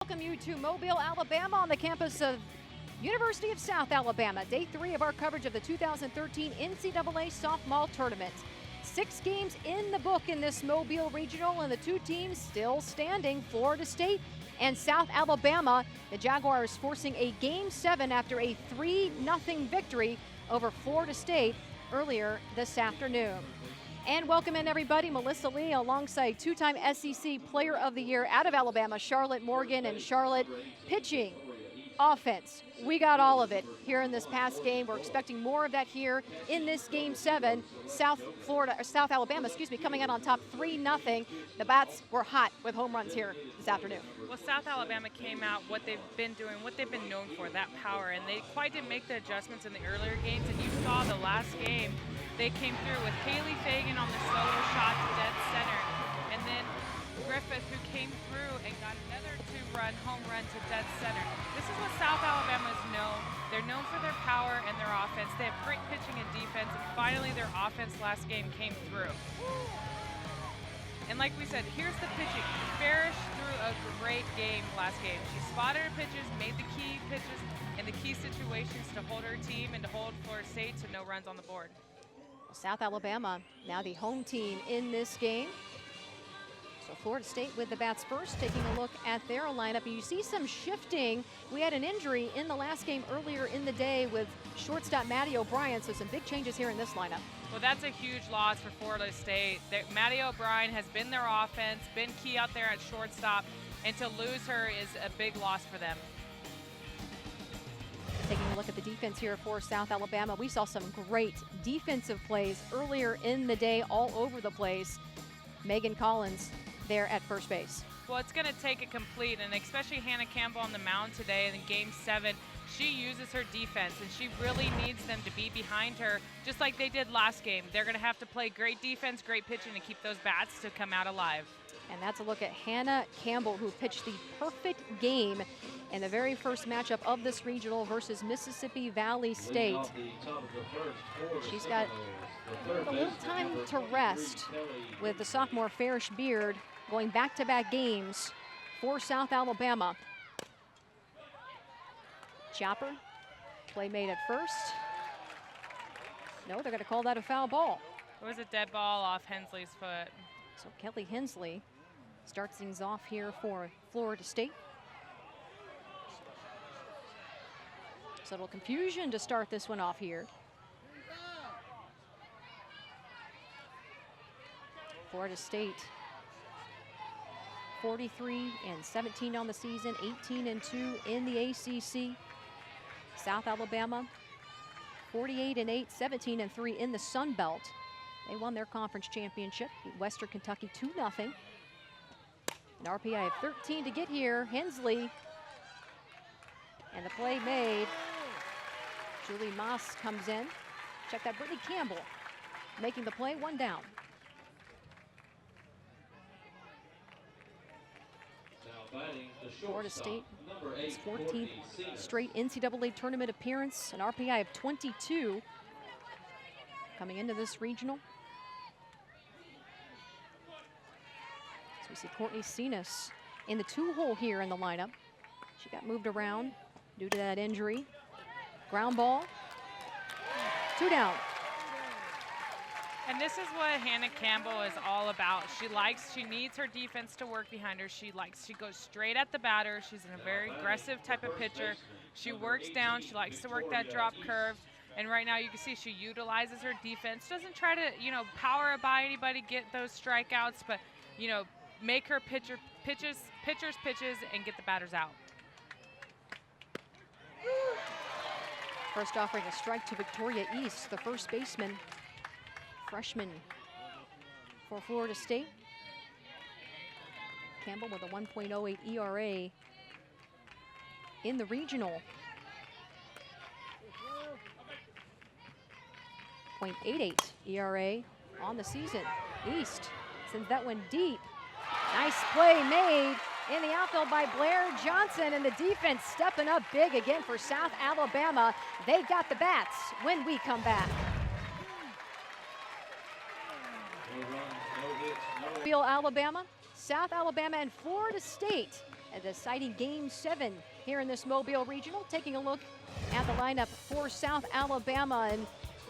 Welcome you to Mobile, Alabama on the campus of University of South Alabama. Day 3 of our coverage of the 2013 NCAA Softball Tournament. 6 games in the book in this Mobile Regional, and the two teams still standing, Florida State and South Alabama. The Jaguars forcing a Game 7 after a 3-0 victory over Florida State earlier this afternoon. And welcome in everybody, Melissa Lee alongside two-time SEC Player of the Year out of Alabama, Charlotte Morgan. And Charlotte, pitching, offense, we got all of it here in this past game. We're expecting more of that here in this Game 7. South Alabama, coming out on top 3-0. The bats were hot with home runs here this afternoon. Well, South Alabama came out what they've been doing, what they've been known for, that power, and they quite didn't make the adjustments in the earlier games. And you saw the last game, they came through with Haley Fagan on the solo shot to dead center, and then Griffith, who came through and got another 2-run home run to dead center. This is what South Alabama is known. They're known for their power and their offense. They have great pitching and defense, and finally their offense last game came through. And like we said, here's the pitching. Farish threw a great game last game. She spotted her pitches, made the key pitches and the key situations to hold her team and to hold Florida State to no runs on the board. South Alabama now the home team in this game. So Florida State with the bats first, taking a look at their lineup. You see some shifting. We had an injury in the last game earlier in the day with shortstop Maddie O'Brien, so some big changes here in this lineup. Well, that's a huge loss for Florida State. Maddie O'Brien has been their offense, been key out there at shortstop, and to lose her is a big loss for them. Taking a look at the defense here for South Alabama, we saw some great defensive plays earlier in the day all over the place. Megan Collins there at first base. Well, it's going to take a complete, and especially Hannah Campbell on the mound today in Game 7. She uses her defense, and she really needs them to be behind her, just like they did last game. They're going to have to play great defense, great pitching to keep those bats to come out alive. And that's a look at Hannah Campbell, who pitched the perfect game in the very first matchup of this regional versus Mississippi Valley State. She's got a little time to rest with the sophomore Farish Beard going back-to-back games for South Alabama. Chopper, play made at first. No, they're going to call that a foul ball. It was a dead ball off Hensley's foot. So Kelly Hensley starts things off here for Florida State. So a little confusion to start this one off here. Florida State 43-17 on the season, 18-2 in the ACC. South Alabama 48-8, 17-3 in the Sun Belt. They won their conference championship, beat Western Kentucky 2-0. An RPI of 13 to get here. Hensley, and the play made. Julie Moss comes in. Check that, Brittany Campbell making the play, one down. Florida State, its 14th straight NCAA tournament appearance, an RPI of 22 coming into this regional. So we see Courtney Cenas in the 2-hole here in the lineup. She got moved around due to that injury. Ground ball, 2 down. And this is what Hannah Campbell is all about. She needs her defense to work behind her. She goes straight at the batter. She's a very aggressive type of pitcher. She works down, she likes to work that drop curve. And right now you can see she utilizes her defense. Doesn't try to, power it by anybody, get those strikeouts, but, make her pitchers pitches and get the batters out. First offering a strike to Victoria East, the first baseman, freshman for Florida State. Campbell with a 1.08 ERA in the regional. 0.88 ERA on the season. East sends that one deep. Nice play made in the outfield by Blair Johnson, and the defense stepping up big again for South Alabama. They got the bats when we come back. Alabama, South Alabama, and Florida State a deciding Game 7 here in this Mobile Regional. Taking a look at the lineup for South Alabama, and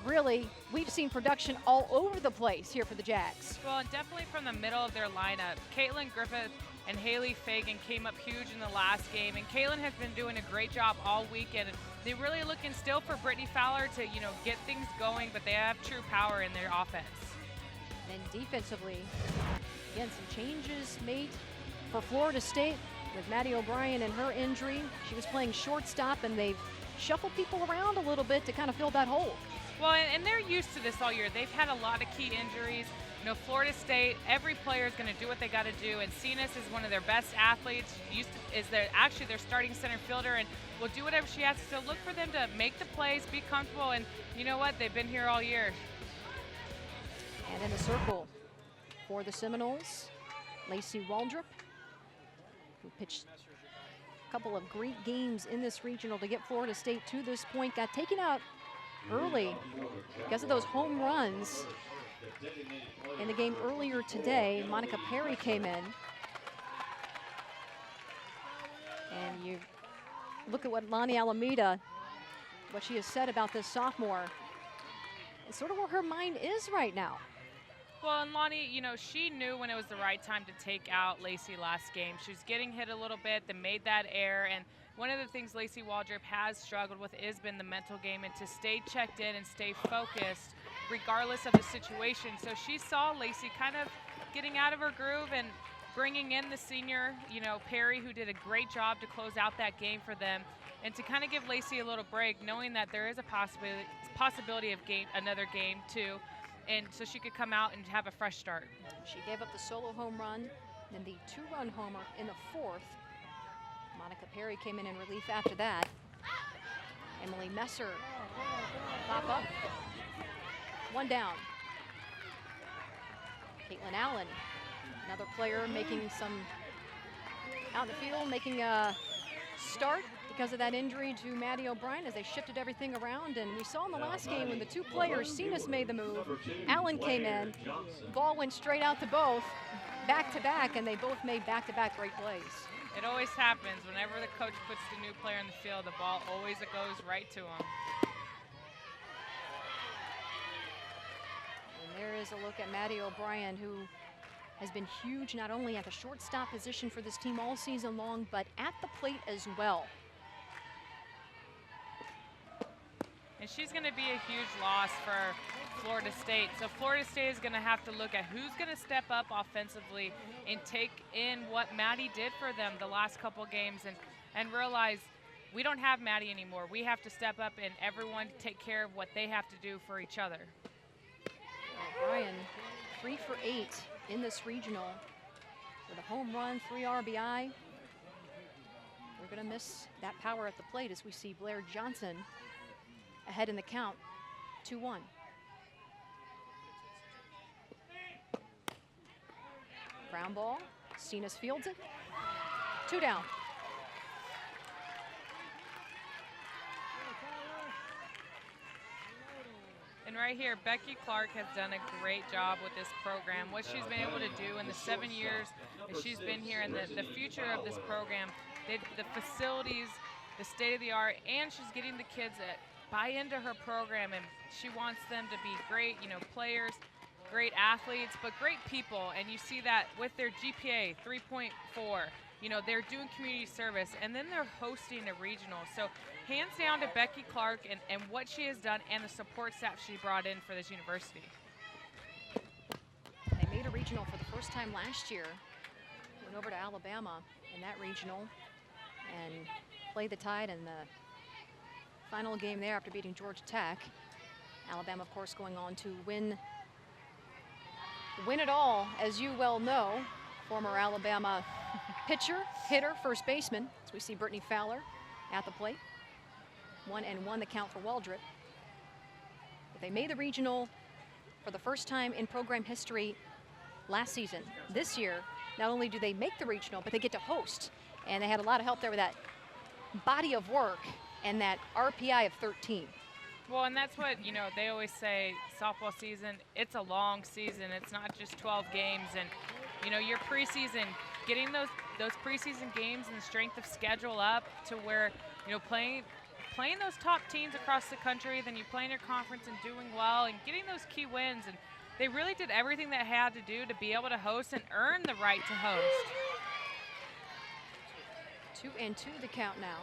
really, we've seen production all over the place here for the Jags. Well, and definitely from the middle of their lineup, Caitlin Griffith and Haley Fagan came up huge in the last game, and Caitlin has been doing a great job all weekend. And they're really looking still for Brittany Fowler to, get things going, but they have true power in their offense. And defensively, again, some changes made for Florida State with Maddie O'Brien and her injury. She was playing shortstop, and they've shuffled people around a little bit to kind of fill that hole. Well, and they're used to this all year. They've had a lot of key injuries. Florida State, every player is going to do what they got to do, and Cenas is one of their best athletes. Actually their starting center fielder, and will do whatever she has to look for them to make the plays, be comfortable, and you know what? They've been here all year. And in the circle for the Seminoles, Lacey Waldrop, who pitched a couple of great games in this regional to get Florida State to this point, got taken out early because of those home runs in the game earlier today. Monica Perry came in, and you look at what Lonnie Alameda, what she has said about this sophomore, and sort of where her mind is right now. Well, and Lonnie, she knew when it was the right time to take out Lacey last game. She was getting hit a little bit, then made that error, and one of the things Lacey Waldrop has struggled with has been the mental game and to stay checked in and stay focused regardless of the situation. So she saw Lacey kind of getting out of her groove and bringing in the senior, Perry, who did a great job to close out that game for them, and to kind of give Lacey a little break, knowing that there is a possibility of another game too, and so she could come out and have a fresh start. She gave up the solo home run, then the 2-run homer in the 4th. Monica Perry came in relief after that. Emily Messer pop up. 1 down. Caitlin Allen, another player making some out in the field, making a start because of that injury to Maddie O'Brien as they shifted everything around. And we saw in the last game when the two players, Cenas made the move, Allen came in, ball went straight out to both, back-to-back, and they both made back-to-back great plays. It always happens. Whenever the coach puts the new player in the field, the ball always goes right to him. And there is a look at Maddie O'Brien, who has been huge not only at the shortstop position for this team all season long, but at the plate as well. And she's going to be a huge loss for Florida State. So Florida State is going to have to look at who's going to step up offensively and take in what Maddie did for them the last couple games, and realize we don't have Maddie anymore. We have to step up and everyone take care of what they have to do for each other. O'Brien, 3 for 8 in this regional with a home run, 3 RBI. We're going to miss that power at the plate as we see Blair Johnson ahead in the count, 2-1. Ground ball, Cenas fields it, 2 down. And right here, Becky Clark has done a great job with this program. What she's been able to do in the 7 years that she's been here, and the future of this program, the facilities, the state of the art, and she's getting the kids that buy into her program, and she wants them to be great, players, great athletes, but great people. And you see that with their GPA 3.4. They're doing community service, and then they're hosting a regional. So hands down to Becky Clark and what she has done and the support staff she brought in for this university. They made a regional for the first time last year. Went over to Alabama in that regional and played the Tide in the final game there after beating Georgia Tech. Alabama, of course, going on to win it all, as you well know. Former Alabama pitcher, hitter, first baseman, as we see Brittany Fowler at the plate. 1-1 the count for Waldrop. But they made the regional for the first time in program history last season. This year, not only do they make the regional, but they get to host. And they had a lot of help there with that body of work and that RPI of 13. Well, and that's what, they always say, softball season, it's a long season. It's not just 12 games. And, your preseason, getting those those preseason games and the strength of schedule up to where, you know, playing those top teams across the country, then you play in your conference and doing well and getting those key wins. And they really did everything they had to do to be able to host and earn the right to host. 2-2 the count now.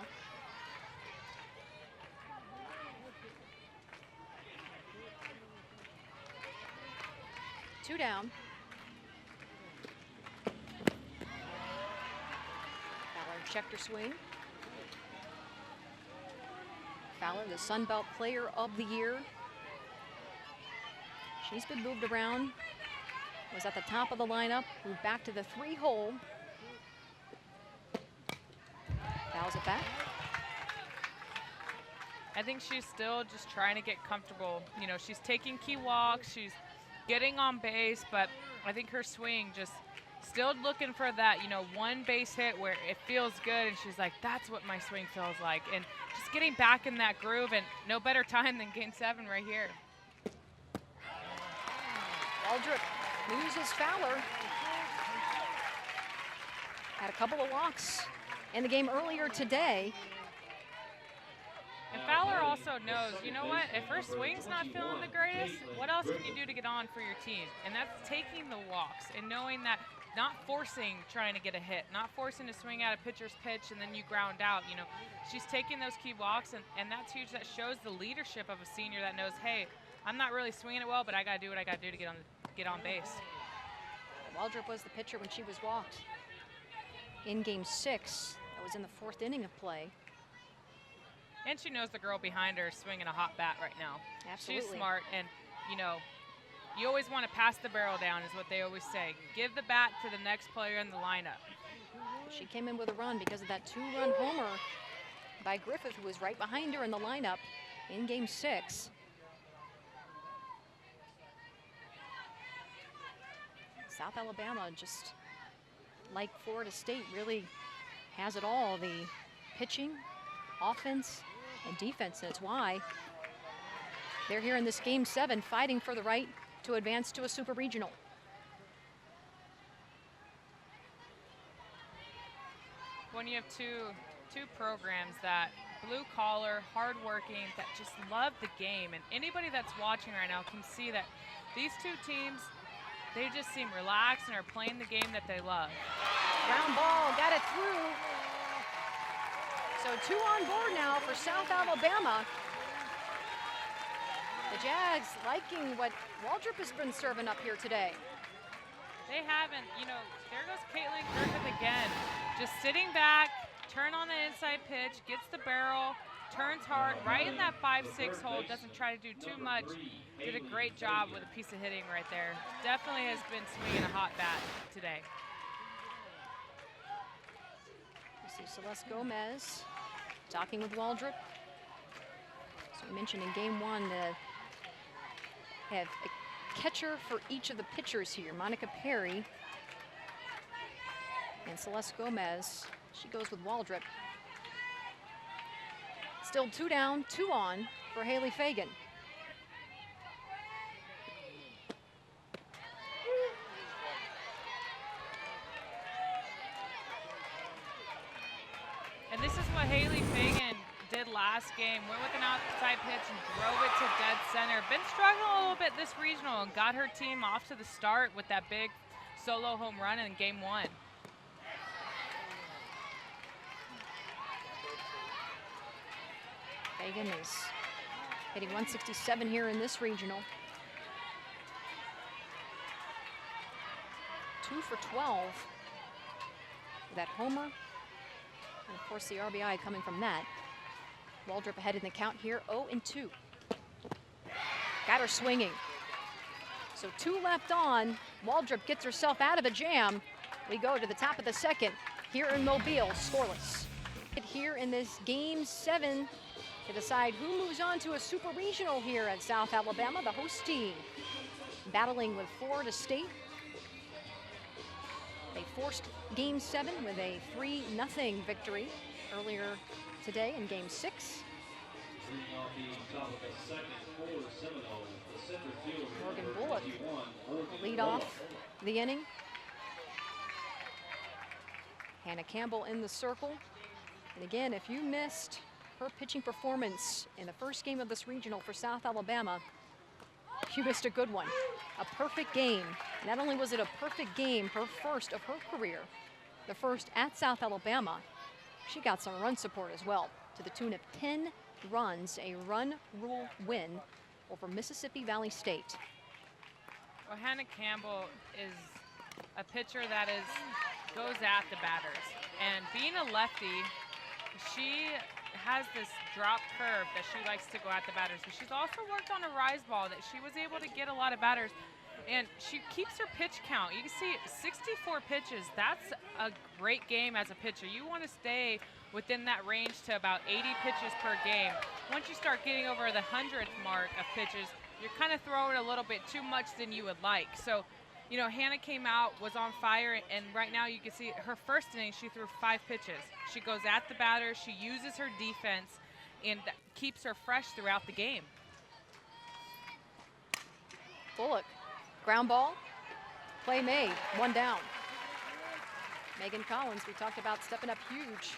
Two down. Fowler checked her swing. Fowler, the Sun Belt Player of the Year. She's been moved around. Was at the top of the lineup. Moved back to the 3-hole. Fouls it back. I think she's still just trying to get comfortable. You know, she's taking key walks. She's getting on base, but I think her swing just still looking for that, you know, one base hit where it feels good, and she's like, that's what my swing feels like. And just getting back in that groove, and no better time than Game 7 right here. Waldrop loses Fowler. Had a couple of walks in the game earlier today. And Fowler also knows, you know what, if her swing's not feeling the greatest, what else can you do to get on for your team? And that's taking the walks and knowing that, not forcing trying to get a hit, not forcing to swing out a pitcher's pitch and then you ground out. You know, she's taking those key walks, and that's huge. That shows the leadership of a senior that knows, hey, I'm not really swinging it well, but I got to do what I got to do to get on base. Waldrop was the pitcher when she was walked in Game 6. That was in the 4th inning of play. And she knows the girl behind her is swinging a hot bat right now. Absolutely. She's smart, and, you know, you always want to pass the barrel down is what they always say. Give the bat to the next player in the lineup. She came in with a run because of that 2-run homer by Griffith, who was right behind her in the lineup in Game 6. South Alabama, just like Florida State, really has it all. The pitching, offense, and defense. That's why they're here in this Game 7 fighting for the right to advance to a super regional. When you have two programs that blue collar, hardworking, that just love the game, and anybody that's watching right now can see that these two teams, they just seem relaxed and are playing the game that they love. Ground ball, got it through. So 2 on board now for South Alabama. The Jags liking what Waldrop has been serving up here today. They haven't, you know, there goes Caitlin Griffith again. Just sitting back, turn on the inside pitch, gets the barrel, turns hard, right in that 5-6 hole, doesn't try to do too much. Did a great job with a piece of hitting right there. Definitely has been swinging a hot bat today. You see Celeste Gomez talking with Waldrop. So we mentioned in Game 1 have a catcher for each of the pitchers here. Monica Perry and Celeste Gomez. She goes with Waldrop. Still 2 down, 2 on for Haley Fagan. And this is what Haley Fagan did last game. Went with an outside pitch and drove it to dead center. Been struggling a little bit this regional and got her team off to the start with that big solo home run in Game 1. Fagan is hitting 167 here in this regional. 2 for 12 with that homer. And of course the RBI coming from that. Waldrop ahead in the count here, 0-2. Got her swinging. So 2 left on. Waldrop gets herself out of a jam. We go to the top of the 2nd here in Mobile, scoreless. Here in this Game 7 to decide who moves on to a super regional here at South Alabama, the host team. Battling with Florida State. They forced Game 7 with a 3-0 victory earlier today in Game 6. Morgan Bullock will lead off the inning. Hannah Campbell in the circle. And again, if you missed her pitching performance in the first game of this regional for South Alabama, you missed a good one. A perfect game. Not only was it a perfect game, her first of her career, the first at South Alabama, she got some run support as well, to the tune of 10 runs, a run rule win over Mississippi Valley State. Well, Hannah Campbell is a pitcher that goes at the batters. And being a lefty, she has this drop curve that she likes to go at the batters. But she's also worked on a rise ball that she was able to get a lot of batters. And she keeps her pitch count. You can see 64 pitches. That's a great game as a pitcher. You want to stay within that range to about 80 pitches per game. Once you start getting over the 100th mark of pitches, you're kind of throwing a little bit too much than you would like. So, you know, Hannah came out, was on fire, and right now you can see her first inning, she threw 5 pitches. She goes at the batter, she uses her defense, and keeps her fresh throughout the game. Bullock, ground ball, play made, 1 down. Megan Collins, we talked about stepping up huge.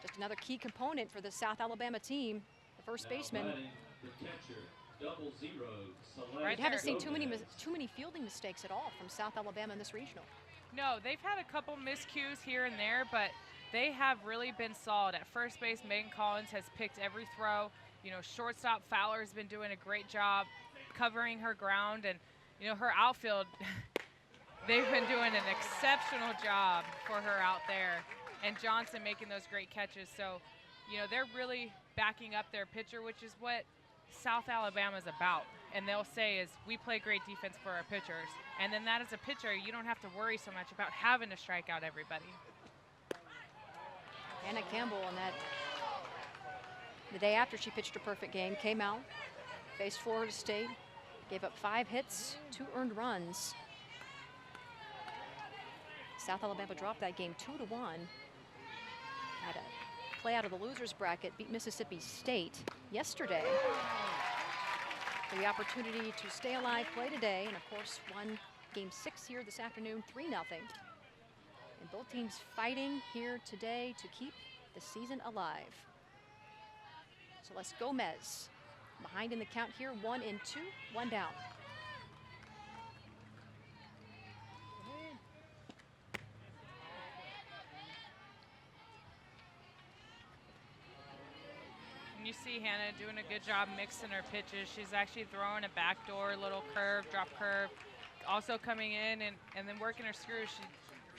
Just another key component for the South Alabama team, the first baseman. The catcher, 00, You haven't seen too many fielding mistakes at all from South Alabama in this regional. No, they've had a couple miscues here and there, but they have really been solid. At first base, Megan Collins has picked every throw. You know, shortstop Fowler's been doing a great job covering her ground, and you know, her outfield, they've been doing an exceptional job for her out there, and Johnson making those great catches. So, you know, they're really backing up their pitcher, which is what South Alabama is about. And they'll say is, we play great defense for our pitchers. And then that as a pitcher, you don't have to worry so much about having to strike out everybody. Hannah Campbell on that, the day after she pitched a perfect game, came out, faced Florida State, gave up 5 hits, 2 earned runs. South Alabama dropped that game 2-1. Had a play out of the losers bracket, beat Mississippi State yesterday. For the opportunity to stay alive, play today, and of course won game 6 here this afternoon, 3-0. And both teams fighting here today to keep the season alive. Celeste Gomez behind in the count here, 1-2, 1 down. You see Hannah doing a good job mixing her pitches. She's actually throwing a backdoor little curve, drop curve, also coming in and then working her screws.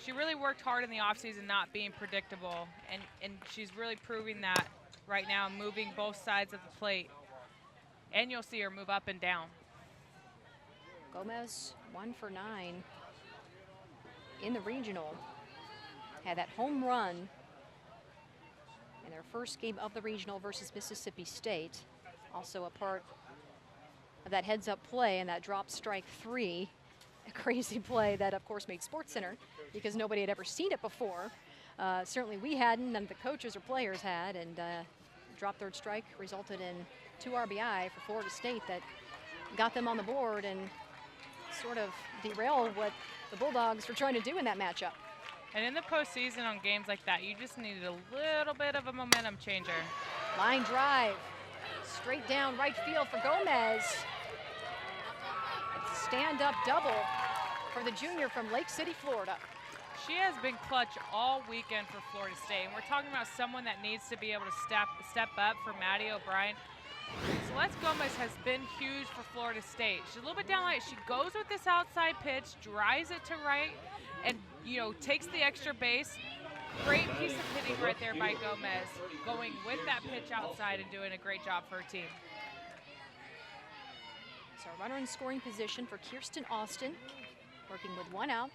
She really worked hard in the offseason not being predictable, and she's really proving that right now, moving both sides of the plate. And you'll see her move up and down. Gomez 1 for 9 in the regional. Had that home run in their first game of the regional versus Mississippi State. Also a part of that heads-up play and that drop strike 3. A crazy play that, of course, made SportsCenter because nobody had ever seen it before. Certainly we hadn't, none of the coaches or players had, and drop third strike resulted in 2 RBI for Florida State that got them on the board and sort of derailed what the Bulldogs were trying to do in that matchup. And in the postseason on games like that, you just needed a little bit of a momentum changer. Line drive, straight down right field for Gomez. Stand-up double for the junior from Lake City, Florida. She has been clutch all weekend for Florida State, and we're talking about someone that needs to be able to step up for Maddie O'Brien. Celeste Gomez has been huge for Florida State. She's a little bit down light. She goes with this outside pitch, drives it to right, and you know, takes the extra base. Great piece of hitting right there by Gomez, going with that pitch outside and doing a great job for her team. So a runner in scoring position for Kirsten Austin, working with 1 out.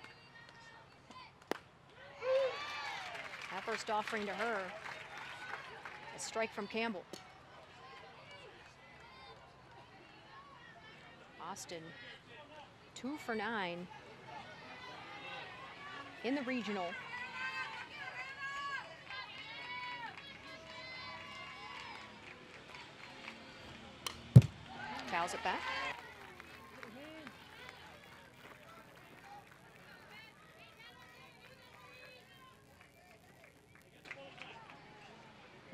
That first offering to her, a strike from Campbell. Austin, 2 for 9 in the regional. Fouls it back.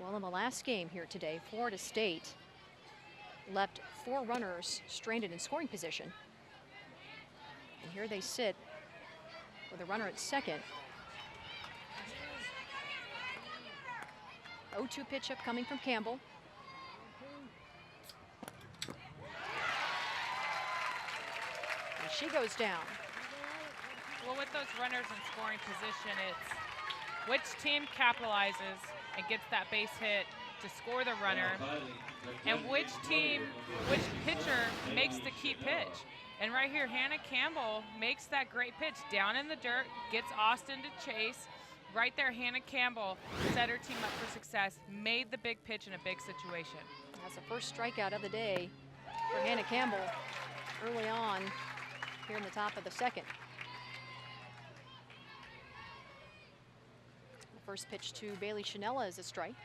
Well, in the last game here today, Florida State left 4 runners stranded in scoring position. And here they sit with a runner at second. 0-2 pitch up coming from Campbell. And she goes down. Well, with those runners in scoring position, it's which team capitalizes and gets that base hit to score the runner, and which pitcher makes the key pitch. And right here, Hannah Campbell makes that great pitch down in the dirt, gets Austin to chase. Right there, Hannah Campbell set her team up for success, made the big pitch in a big situation. That's the first strikeout of the day for Hannah Campbell early on here in the top of the second. The first pitch to Bailey Chanella is a strike.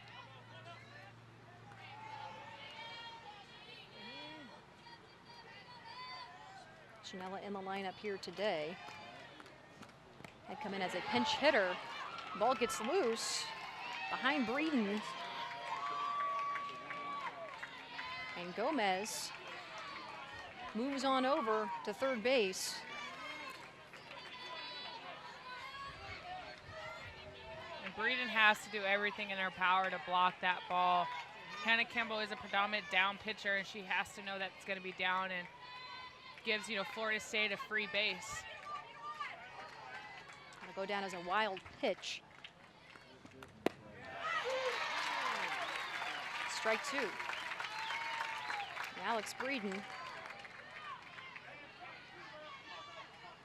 Chanella in the lineup here today. Had come in as a pinch hitter. Ball gets loose behind Breeden. And Gomez moves on over to third base. And Breeden has to do everything in her power to block that ball. Hannah Campbell is a predominant down pitcher, and she has to know that it's going to be down and gives, Florida State a free base. Go down as a wild pitch. Strike 2. And Alex Breeden. In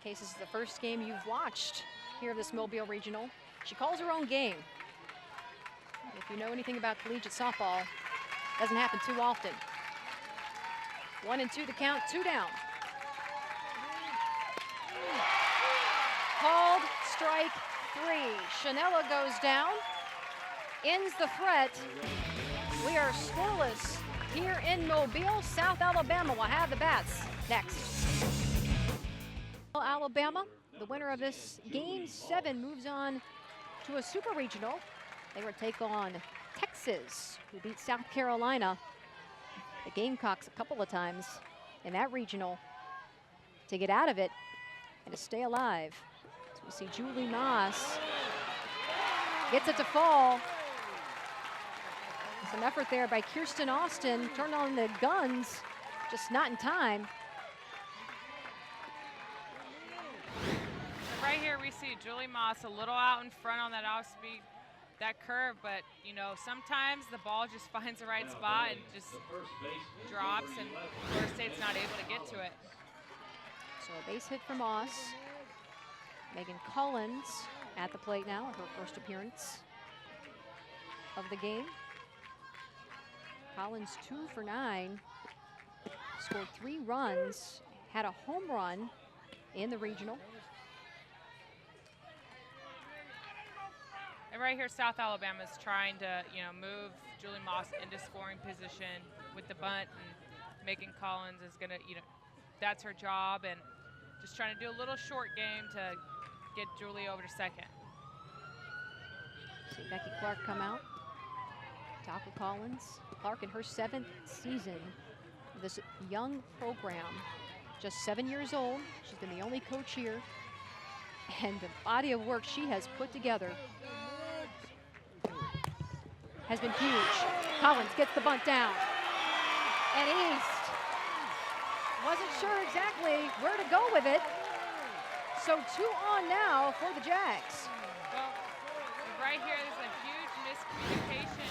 case this is the first game you've watched here of this Mobile Regional, she calls her own game. If you know anything about collegiate softball, it doesn't happen too often. 1-2 the count, 2 down. Called strike 3. Chanella goes down, ends the threat. We are scoreless here in Mobile. South Alabama will have the bats next. Alabama, the winner of this game 7, moves on to a super regional. They will take on Texas, who beat South Carolina, the Gamecocks, a couple of times in that regional to get out of it and to stay alive. We see Julie Moss gets it to fall. Some effort there by Kirsten Austin. Turned on the guns, just not in time. Right here we see Julie Moss a little out in front on that off-speed, that curve, but sometimes the ball just finds the right spot and just drops, and Florida State's not able to get to it. So a base hit for Moss. Megan Collins at the plate now, her first appearance of the game. Collins 2 for 9, scored 3 runs, had a home run in the regional. And right here, South Alabama's trying to, move Julie Moss into scoring position with the bunt, and Megan Collins is gonna, that's her job, and just trying to do a little short game to get Julie over to second. See Becky Clark come out, talk with Collins. Clark in her 7th season of this young program, just 7 years old. She's been the only coach here, and the body of work she has put together has been huge. Collins gets the bunt down, and East wasn't sure exactly where to go with it. So 2 on now for the Jags. Well, right here, there's a huge miscommunication.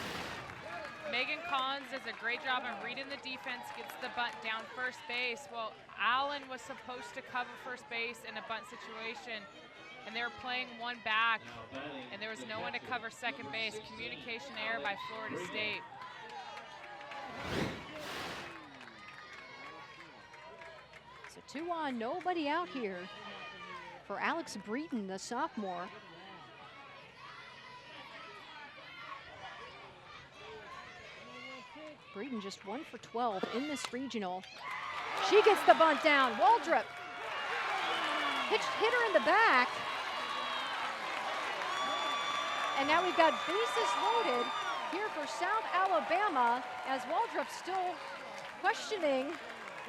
Megan Collins does a great job on reading the defense, gets the bunt down first base. Well, Allen was supposed to cover first base in a bunt situation, and they were playing one back, and there was no one to cover second base. Communication error by Florida State. So 2 on, nobody out here for Alex Breeden, the sophomore. Breeden just 1 for 12 in this regional. She gets the bunt down. Waldrop hit her in the back. And now we've got bases loaded here for South Alabama as Waldrop still questioning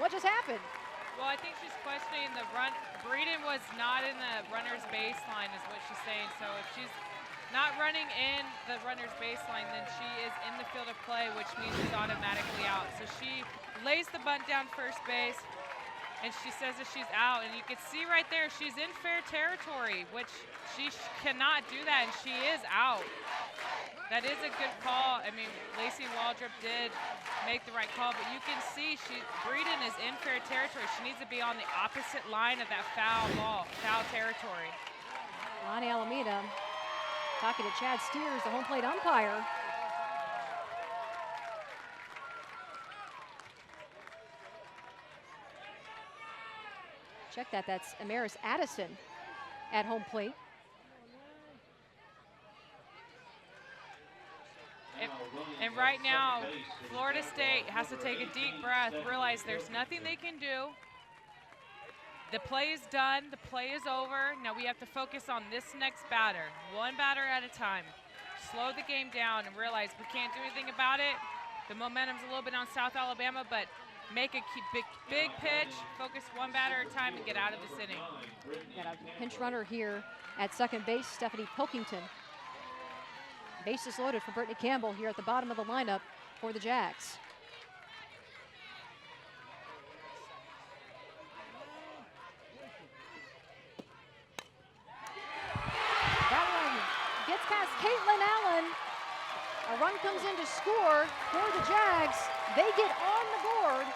what just happened. Well, I think she's questioning the run. Breeden was not in the runner's baseline is what she's saying. So if she's not running in the runner's baseline, then she is in the field of play, which means she's automatically out. So she lays the bunt down first base, and she says that she's out. And you can see right there, she's in fair territory, which she cannot do that, and she is out. That is a good call. I mean, Lacey Waldrop did make the right call, but you can see Breeden is in fair territory. She needs to be on the opposite line of that foul territory. Lonnie Alameda talking to Chad Steers, the home plate umpire. Check that, that's Amaris Addison at home plate. And right now, Florida State has to take a deep breath, realize there's nothing they can do. The play is done, the play is over. Now we have to focus on this next batter, one batter at a time. Slow the game down and realize we can't do anything about it. The momentum's a little bit on South Alabama, but make a big pitch, focus one batter at a time, and get out of this inning. Got a pinch runner here at second base, Stephanie Pilkington. Bases loaded for Brittany Campbell here at the bottom of the lineup for the Jags. That one gets past Caitlin Allen. A run comes in to score for the Jags. They get on the board.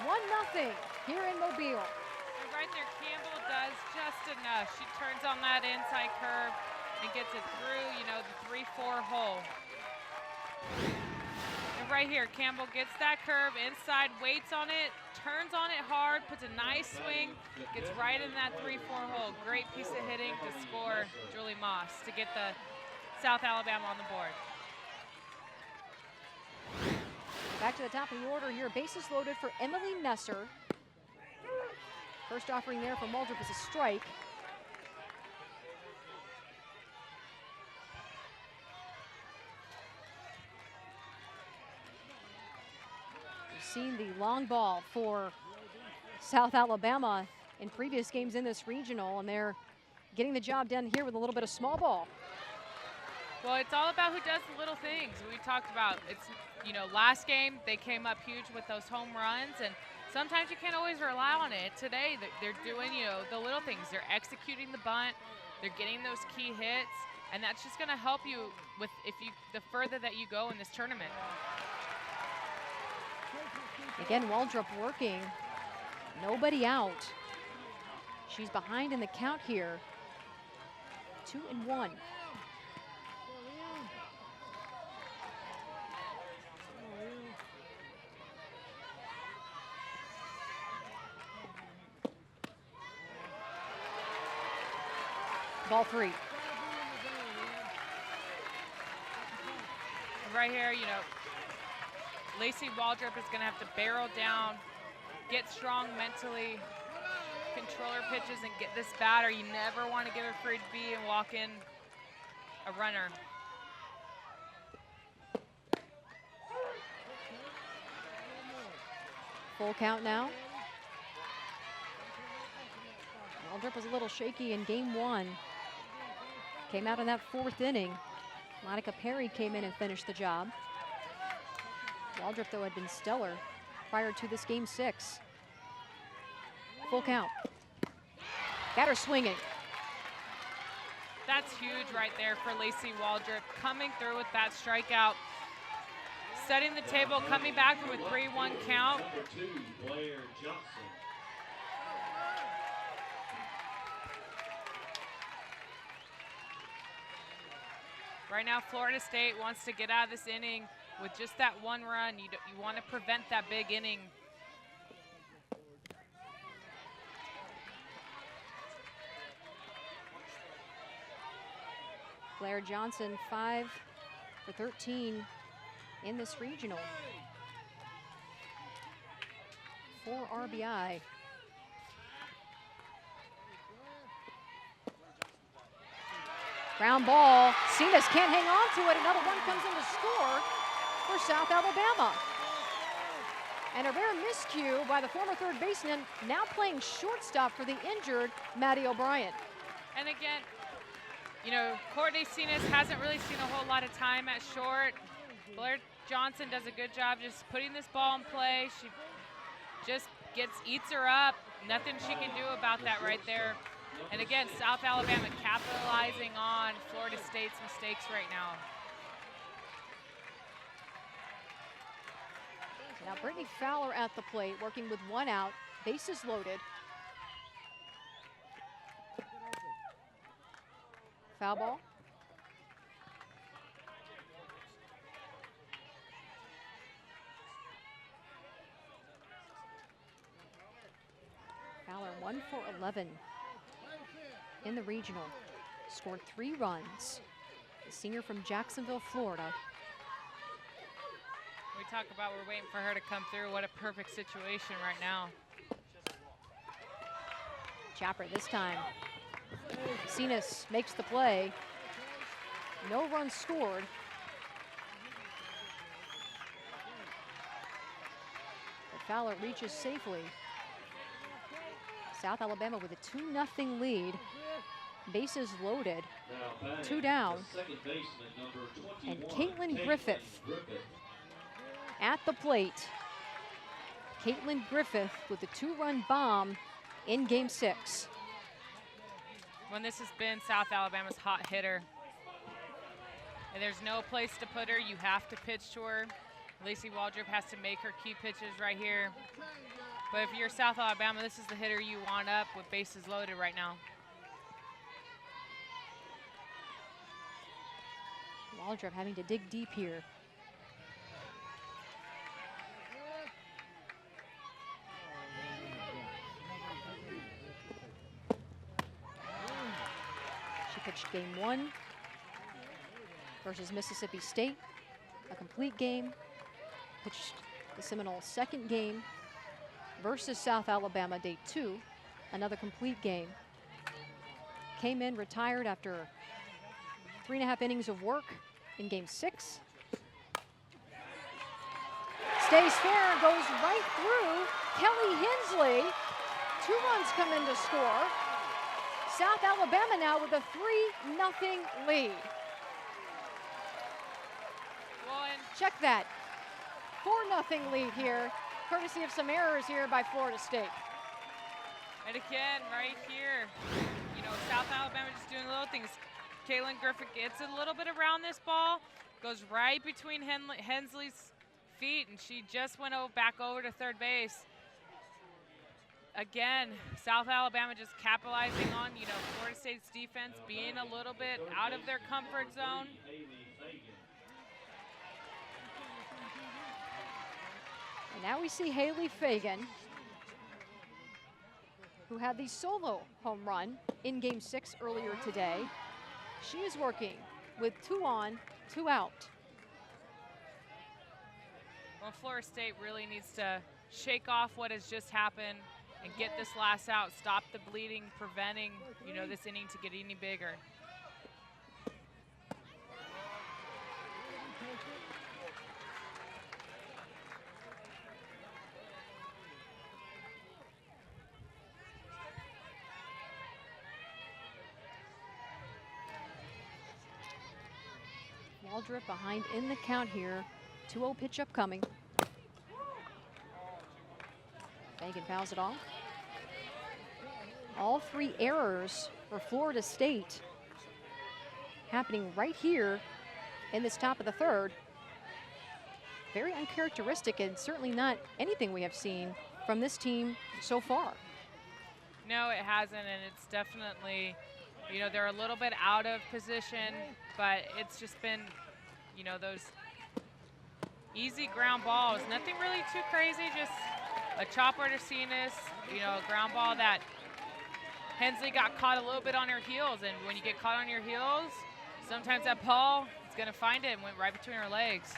1-0 here in Mobile. And right there, Campbell does just enough. She turns on that inside curve and gets it through, you know, the 3-4 hole. And right here, Campbell gets that curve inside, waits on it, turns on it hard, puts a nice swing, gets right in that 3-4 hole. Great piece of hitting to score Julie Moss to get the South Alabama on the board. Back to the top of the order here. Bases loaded for Emily Nesser. First offering there from Waldrop is a strike. We've seen the long ball for South Alabama in previous games in this regional, and they're getting the job done here with a little bit of small ball. Well, it's all about who does the little things. We talked about it's, you know, last game they came up huge with those home runs, and sometimes you can't always rely on it. Today they're doing, you know, the little things. They're executing the bunt, they're getting those key hits, and that's just going to help you with the further that you go in this tournament. Again, Waldrop working, nobody out. She's behind in the count here, 2-1. Ball 3. And right here, you know, Lacey Waldrop is going to have to barrel down, get strong mentally, control her pitches, and get this batter. You never want to give her free to be and walk in a runner. Full count now. Waldrop was a little shaky in game 1. Came out in that 4th inning. Monica Perry came in and finished the job. Waldrop, though, had been stellar prior to this game 6. Full count. Got her swinging. That's huge right there for Lacey Waldrop, coming through with that strikeout, setting the table, coming back from a 3-1 count. Number 2, Blair Johnson. Right now, Florida State wants to get out of this inning with just that one run. You want to prevent that big inning. Blair Johnson, 5 for 13 in this regional. 4 RBI. Ground ball. Cenas can't hang on to it. Another one comes in to score for South Alabama. And a rare miscue by the former third baseman, now playing shortstop for the injured Matty O'Brien. And again, you know, Courtney Cenas hasn't really seen a whole lot of time at short. Blair Johnson does a good job just putting this ball in play. She just eats her up. Nothing she can do about that right there. And again, South Alabama capitalizing on Florida State's mistakes right now. Now Brittany Fowler at the plate, working with one out, bases loaded. Foul ball. Fowler 1 for 11 in the regional. Scored 3 runs. The senior from Jacksonville, Florida. We talk about we're waiting for her to come through. What a perfect situation right now. Chapper this time. Cenas makes the play. No runs scored. But Fowler reaches safely. South Alabama with a 2-0 lead. Bases loaded. 2 down. And Caitlin Griffith at the plate. Caitlin Griffith with a 2-run bomb in Game 6. When this has been South Alabama's hot hitter. And there's no place to put her. You have to pitch to her. Lacey Waldrop has to make her key pitches right here. But if you're South Alabama, this is the hitter you want up with bases loaded right now. Waldrop having to dig deep here. She pitched Game 1 versus Mississippi State, a complete game. Pitched the Seminoles' second game versus South Alabama, Day 2, another complete game. Came in, retired after 3.5 innings of work in Game 6. Stays fair, goes right through Kelly Hensley. 2 runs come in to score. South Alabama now with a 3-0 lead. Check that. 4-0 lead here, courtesy of some errors here by Florida State. And again, right here, you know, South Alabama just doing little things. Caitlin Griffith gets a little bit around this ball, goes right between Hensley's feet, and she just went back over to third base. Again, South Alabama just capitalizing on, you know, Florida State's defense being a little bit out of their comfort zone. And now we see Haley Fagan, who had the solo home run in Game 6 earlier today. She is working with 2 on, 2 out. Well, Florida State really needs to shake off what has just happened and get this last out, stop the bleeding, preventing, you know, this inning to get any bigger. Waldrop behind in the count here. 2-0 pitch upcoming. Fagan fouls it off. All 3 errors for Florida State happening right here in this top of the third. Very uncharacteristic and certainly not anything we have seen from this team so far. No, it hasn't, and it's definitely, you know, they're a little bit out of position, but it's just been, you know, those easy ground balls. Nothing really too crazy, just a chopper to Cenas, you know, a ground ball that Hensley got caught a little bit on her heels, and when you get caught on your heels, sometimes that ball is going to find it and went right between her legs.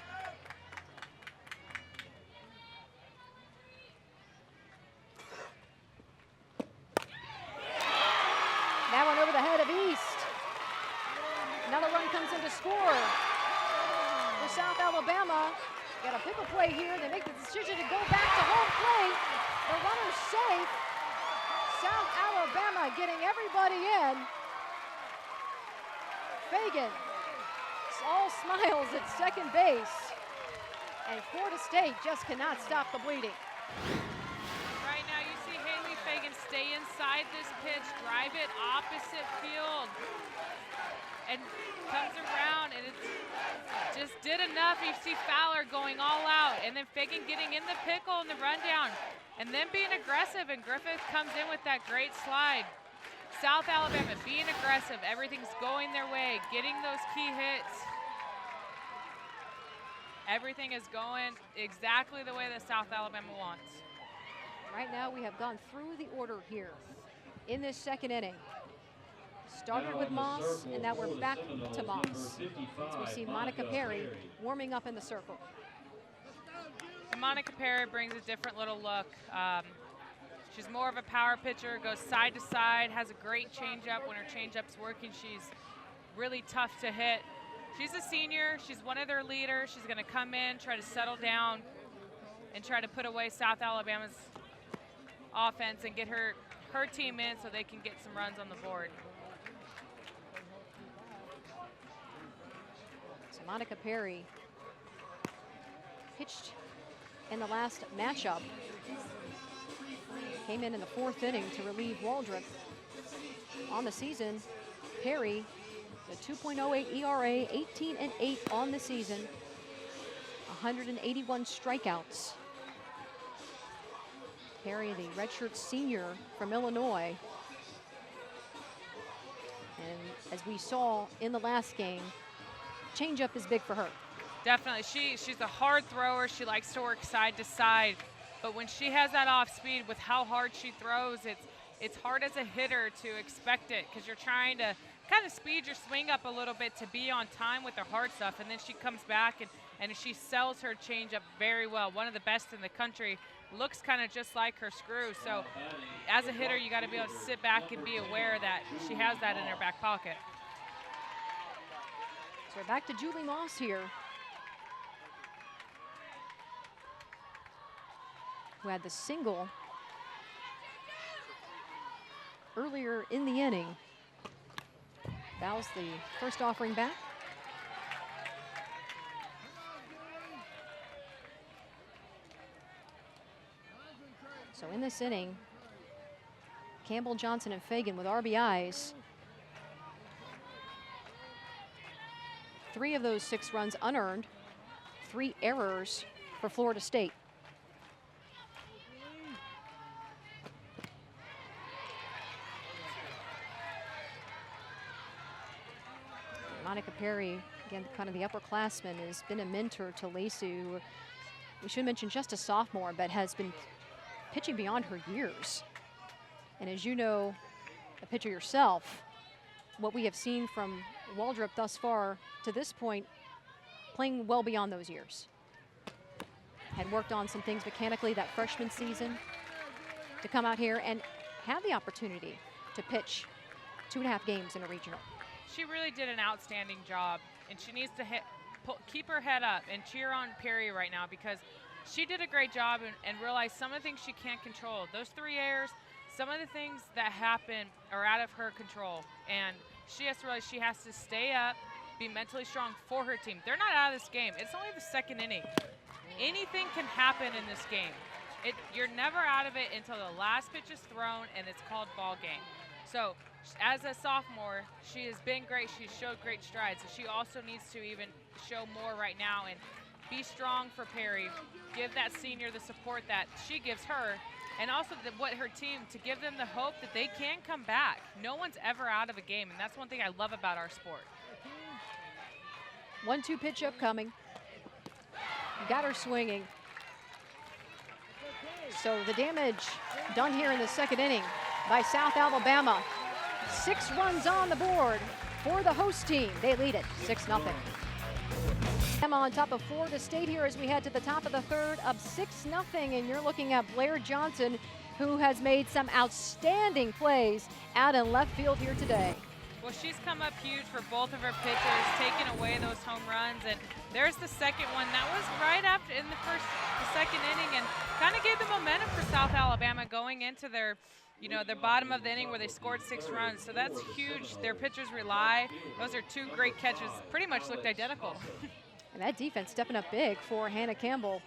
That one over the head of East. for South Alabama. Got a pickle play here. They make the decision to go back to home plate. The runner's safe. South Alabama getting everybody in. Fagan, all smiles at second base. And Florida State just cannot stop the bleeding. Right now you see Haley Fagan stay inside this pitch, drive it opposite field, and comes around, and it just did enough. You see Fowler going all out, and then Fagan getting in the pickle in the rundown, and then being aggressive, and Griffith comes in with that great slide. South Alabama being aggressive, everything's going their way, getting those key hits. Everything is going exactly the way that South Alabama wants. Right now we have gone through the order here in this second inning. Started with Moss, and now we're back to Moss. As we see Monica Perry warming up in the circle. And Monica Perry brings a different little look. She's more of a power pitcher, goes side to side, has a great changeup. When her changeup's working, she's really tough to hit. She's a senior, she's one of their leaders. She's gonna come in, try to settle down, and try to put away South Alabama's offense and get her team in so they can get some runs on the board. So Monica Perry pitched in the last matchup. Came in the fourth inning to relieve Waldrop. On the season, Perry, the 2.08 ERA, 18-8 on the season, 181 strikeouts. Perry, the redshirt senior from Illinois. And as we saw in the last game, changeup is big for her. Definitely, she's a hard thrower. She likes to work side to side. But when she has that off speed with how hard she throws, it's hard as a hitter to expect it, because you're trying to kind of speed your swing up a little bit to be on time with her hard stuff, and then she comes back and she sells her changeup very well. One of the best in the country. Looks kind of just like her screw. So as a hitter, you got to be able to sit back and be aware that she has that in her back pocket. So we're back to Julie Moss here, who had the single earlier in the inning. Fouls the first offering back. So in this inning, Campbell, Johnson, and Fagan with RBIs. 3 of those 6 runs unearned, 3 errors for Florida State. Monica Perry, again, kind of the upperclassman, has been a mentor to Lacey, who we should mention just a sophomore, but has been pitching beyond her years. And as you know, a pitcher yourself, what we have seen from Waldrop thus far to this point, playing well beyond those years. Had worked on some things mechanically that freshman season to come out here and have the opportunity to pitch 2.5 games in a regional. She really did an outstanding job, and she needs to keep her head up and cheer on Perry right now, because she did a great job and realized some of the things she can't control. Those 3 errors, some of the things that happen are out of her control, and she has to realize she has to stay up, be mentally strong for her team. They're not out of this game. It's only the second inning. Anything can happen in this game. You're never out of it until the last pitch is thrown and it's called ball game. So as a sophomore, she has been great. She's showed great strides. So she also needs to even show more right now and be strong for Perry. Give that senior the support that she gives her, and also what her team, to give them the hope that they can come back. No one's ever out of a game, and that's one thing I love about our sport. 1-2 pitch upcoming. Got her swinging. So the damage done here in the second inning by South Alabama. 6 runs on the board for the host team. They lead it 6-0. Emma on top of Florida State here as we head to the top of the third, up 6-0, and you're looking at Blair Johnson, who has made some outstanding plays out in left field here today. Well, she's come up huge for both of her pitchers, taking away home runs, and there's the second one. That was right after in the second inning, and kind of gave the momentum for South Alabama going into their, their bottom of the inning where they scored 6 runs. So that's huge. Their pitchers rely. Those are 2 great catches. Pretty much looked identical. And that defense stepping up big for Hannah Campbell.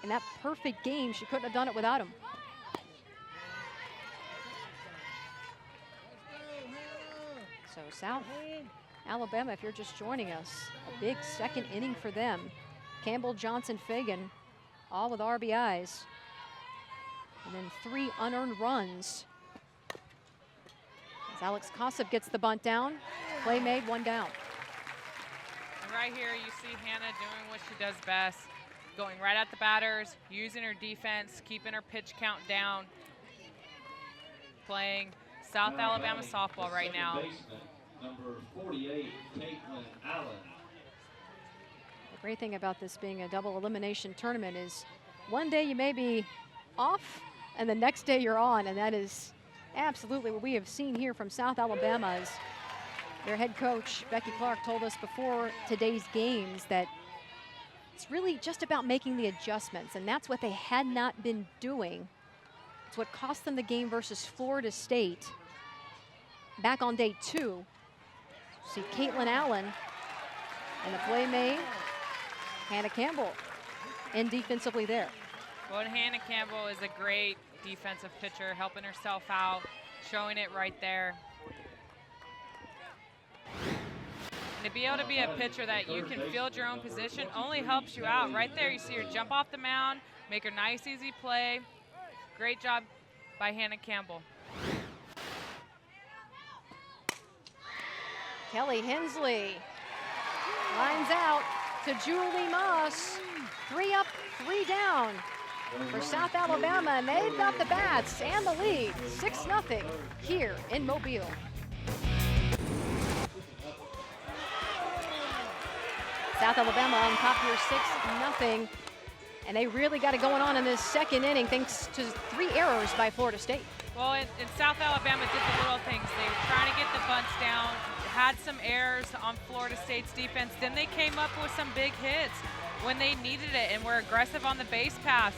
In that perfect game, she couldn't have done it without him. So South Alabama, if you're just joining us, a big second inning for them. Campbell, Johnson, Fagan, all with RBIs. And then 3 unearned runs. As Alex Kossip gets the bunt down, play made, 1 down. And right here you see Hannah doing what she does best, going right at the batters, using her defense, keeping her pitch count down, playing South Alabama softball right now. Number 48, Caitlin Allen. The great thing about this being a double elimination tournament is one day you may be off and the next day you're on, and that is absolutely what we have seen here from South Alabama. As their head coach, Becky Clark, told us before today's games that it's really just about making the adjustments, and that's what they had not been doing. It's what cost them the game versus Florida State back on day 2. See Caitlin Allen and the play made. Hannah Campbell in defensively there. Well, Hannah Campbell is a great defensive pitcher, helping herself out, showing it right there. And to be able to be a pitcher that you can field your own position only helps you out. Right there, you see her jump off the mound, make her nice, easy play. Great job by Hannah Campbell. Kelly Hensley lines out to Julie Moss. 3 up, 3 down for South Alabama, and they've got the bats and the lead, 6-0 here in Mobile. South Alabama on top here, 6-0, and they really got it going on in this second inning thanks to 3 errors by Florida State. Well, and South Alabama did the little things. They were trying to get the bunts down, had some errors on Florida State's defense. Then they came up with some big hits when they needed it and were aggressive on the base pass.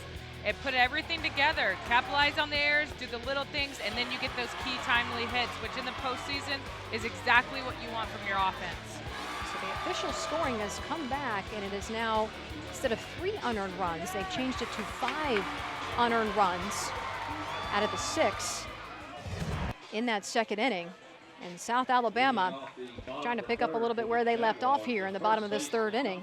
It put everything together, capitalize on the errors, do the little things, and then you get those key timely hits, which in the postseason is exactly what you want from your offense. So the official scoring has come back, and it is now, instead of 3 unearned runs, they've changed it to 5 unearned runs out of the 6 in that second inning. And South Alabama trying to pick up a little bit where they left off here in the bottom of this 3rd inning.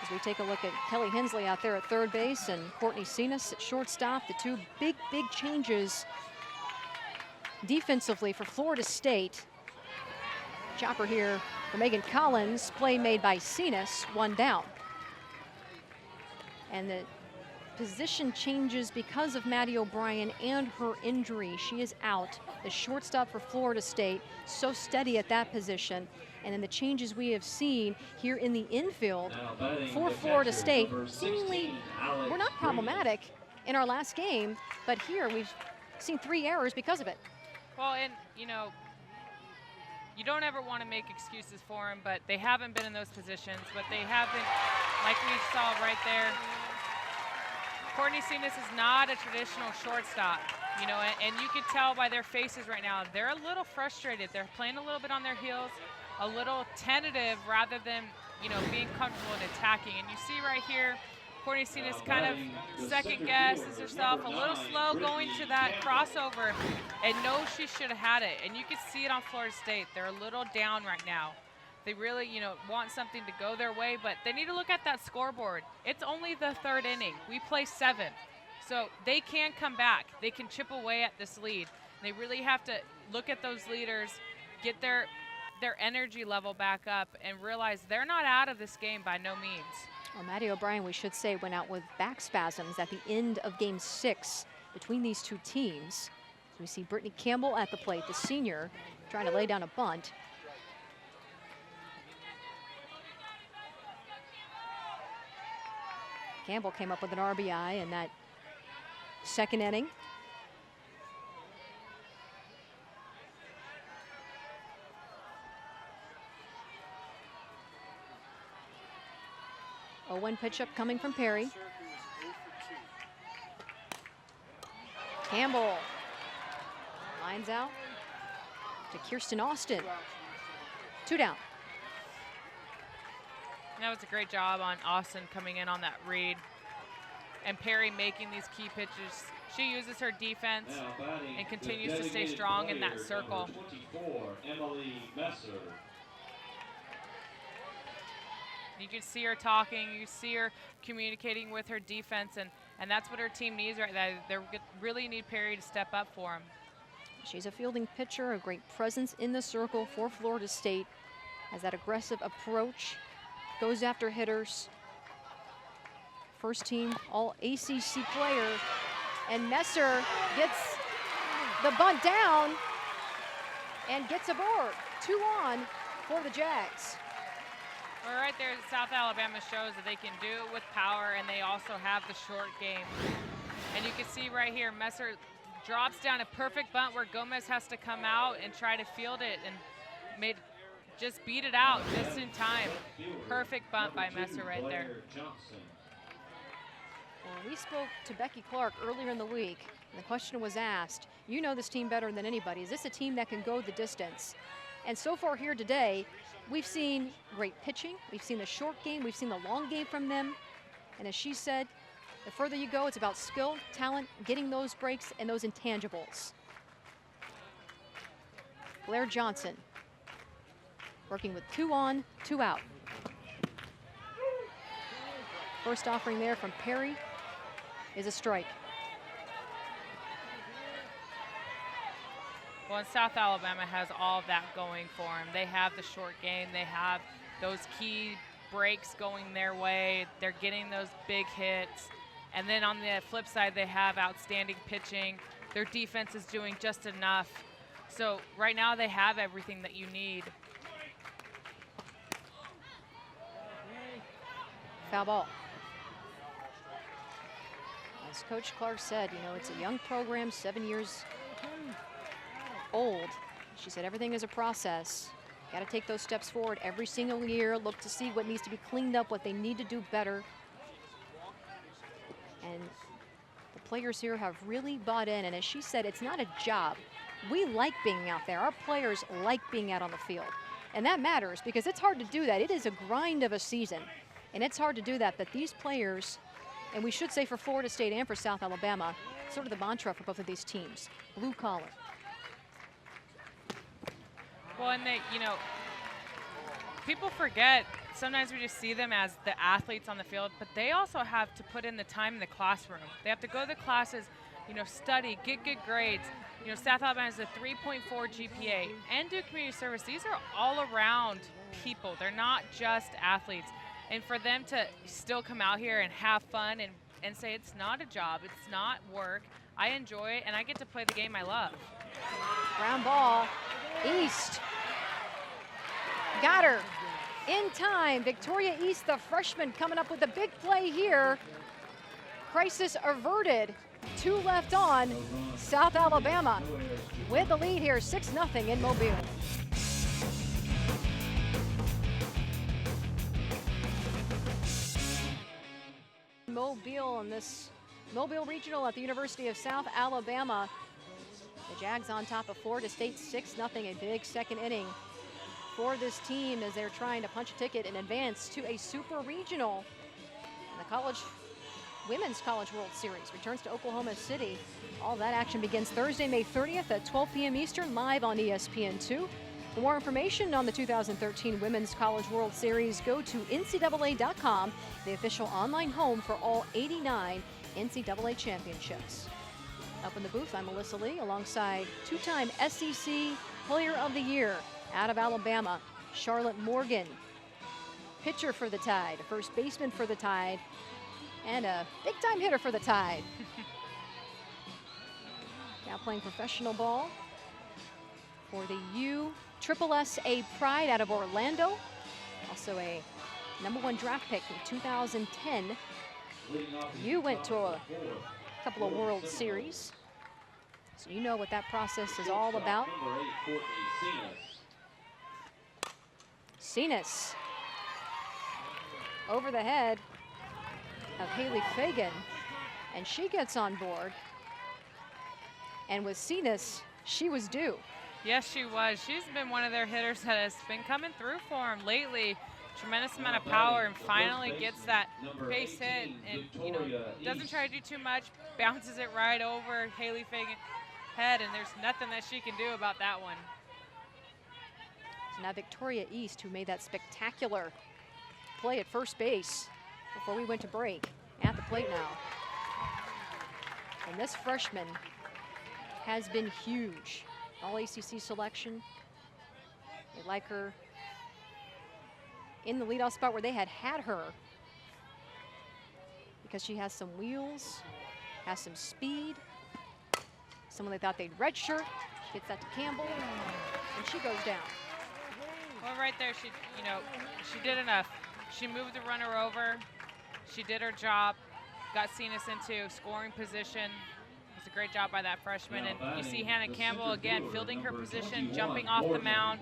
As we take a look at Kelly Hensley out there at 3rd base and Courtney Cenas at shortstop, the 2 big changes defensively for Florida State. Chopper here for Megan Collins, play made by Cenas, 1 down. And the position changes because of Maddie O'Brien and her injury. She is out. The shortstop for Florida State, so steady at that position. And then the changes we have seen here in the infield for Florida State seemingly were not problematic in our last game, but here we've seen 3 errors because of it. Well, and you don't ever want to make excuses for them, but they haven't been in those positions, but they have been, like we saw right there. Courtney Cenas is not a traditional shortstop, and you could tell by their faces right now, they're a little frustrated. They're playing a little bit on their heels, a little tentative rather than, being comfortable and attacking. And you see right here, Courtney Cenas kind of second guesses herself, a little slow going to that crossover, and knows she should have had it. And you can see it on Florida State. They're a little down right now. They really, want something to go their way, but they need to look at that scoreboard. It's only the 3rd inning. We play 7. So they can come back. They can chip away at this lead. They really have to look at those leaders, get their energy level back up, and realize they're not out of this game by no means. Well, Maddie O'Brien, we should say, went out with back spasms at the end of game 6 between these 2 teams. So we see Brittany Campbell at the plate, the senior, trying to lay down a bunt. Campbell came up with an RBI in that second inning. 0-1 pitch up coming from Perry. Campbell lines out to Kirsten Austin. 2 down. That was a great job on Austin coming in on that read. And Perry making these key pitches. She uses her defense and continues to stay strong in that circle. 24, Emily Messer. You can see her talking, you see her communicating with her defense, and that's what her team needs right now. They really need Perry to step up for them. She's a fielding pitcher, a great presence in the circle for Florida State. Has that aggressive approach, goes after hitters. First team all ACC player, and Messer gets the bunt down and gets aboard. 2 on for the Jags. Well, right there, South Alabama shows that they can do it with power, and they also have the short game. And you can see right here, Messer drops down a perfect bunt where Gomez has to come out and try to field it and just beat it out just in time. Perfect bunt by Messer right there. Well, we spoke to Becky Clark earlier in the week, and the question was asked, you know this team better than anybody. Is this a team that can go the distance? And so far here today, we've seen great pitching. We've seen the short game. We've seen the long game from them. And as she said, the further you go, it's about skill, talent, getting those breaks and those intangibles. Blair Johnson working with 2 on, 2 out. First offering there from Perry is a strike. Well, and South Alabama has all of that going for them. They have the short game. They have those key breaks going their way. They're getting those big hits. And then on the flip side, they have outstanding pitching. Their defense is doing just enough. So right now they have everything that you need. Foul ball. As Coach Clark said, you know, it's a young program, 7 years old. She said everything is a process. Got to take those steps forward every single year, look to see what needs to be cleaned up, what they need to do better. And the players here have really bought in, and as she said, it's not a job. We like being out there. Our players like being out on the field. And that matters because it's hard to do that. It is a grind of a season, and it's hard to do that, but these players, and we should say for Florida State and for South Alabama, sort of the mantra for both of these teams, blue collar. Well, and they, you know, people forget, sometimes we just see them as the athletes on the field, but they also have to put in the time in the classroom. They have to go to the classes, you know, study, get good grades. You know, South Alabama has a 3.4 GPA and do community service. These are all around people. They're not just athletes. And for them to still come out here and have fun and say it's not a job, it's not work, I enjoy it, and I get to play the game I love. Ground ball, East. Got her in time. Victoria East, the freshman, coming up with a big play here. Crisis averted. 2 left on. South Alabama with the lead here, 6-0 in Mobile. Mobile in this Mobile Regional at the University of South Alabama. The Jags on top of Florida State, 6-0, a big second inning for this team as they're trying to punch a ticket and advance to a super regional. And the Women's College World Series returns to Oklahoma City. All that action begins Thursday, May 30th at 12 p.m. Eastern, live on ESPN2. For more information on the 2013 Women's College World Series, go to NCAA.com, the official online home for all 89 NCAA championships. Up in the booth, I'm Melissa Lee, alongside 2-time SEC Player of the Year out of Alabama, Charlotte Morgan. Pitcher for the Tide, first baseman for the Tide, and a big-time hitter for the Tide. Now playing professional ball for the USSSA Pride out of Orlando. Also a #1 draft pick in 2010. You went to a couple of World Series, so you know what that process is all about. Cenas over the head, of Haley Fagan, and she gets on board. And with Cenas, she was due. Yes, she was. She's been one of their hitters that has been coming through for them lately. Tremendous amount of power, and finally gets that base hit, and doesn't try to do too much, bounces it right over Haley Fagan's head, and there's nothing that she can do about that one. So now Victoria East, who made that spectacular play at first base before we went to break, at the plate now. And this freshman has been huge. All ACC selection. They like her in the leadoff spot where they had her, because she has some wheels, has some speed. Someone they thought they'd redshirt. She gets that to Campbell, and she goes down. Well, right there, she did enough. She moved the runner over. She did her job, got Cenas into scoring position. It's a great job by that freshman. And you see Hannah Campbell again fielding her position, jumping off the mound,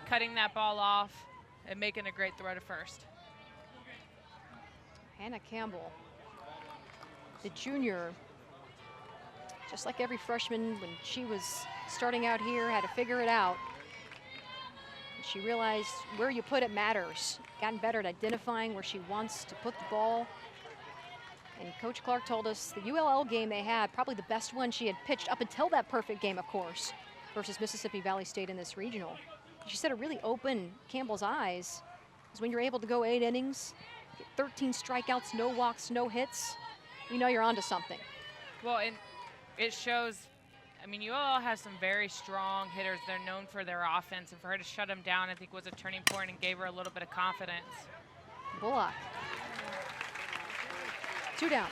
cutting that ball off, and making a great throw to first. Hannah Campbell, the junior, just like every freshman when she was starting out here, had to figure it out. She realized where you put it matters. Gotten better at identifying where she wants to put the ball. And Coach Clark told us the ULL game they had, probably the best one she had pitched up until that perfect game, of course, versus Mississippi Valley State in this regional. She said it really opened Campbell's eyes, is when you're able to go 8 innings, get 13 strikeouts, no walks, no hits, you know you're onto something. Well, and it shows, I mean, ULL has some very strong hitters. They're known for their offense, and for her to shut them down, I think, was a turning point and gave her a little bit of confidence. Bullock. 2 down.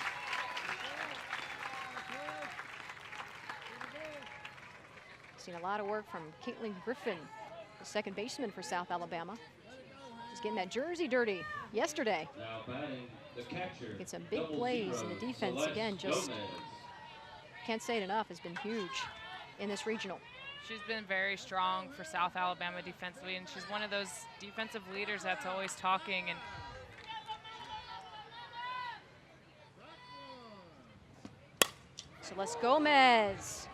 Seen a lot of work from Caitlin Griffin, the second baseman for South Alabama. She's getting that jersey dirty yesterday. Now batting the catcher. Get some big plays, and the defense, again, just can't say it enough, has been huge in this regional. She's been very strong for South Alabama defensively, and she's one of those defensive leaders that's always talking. And Celeste Gomez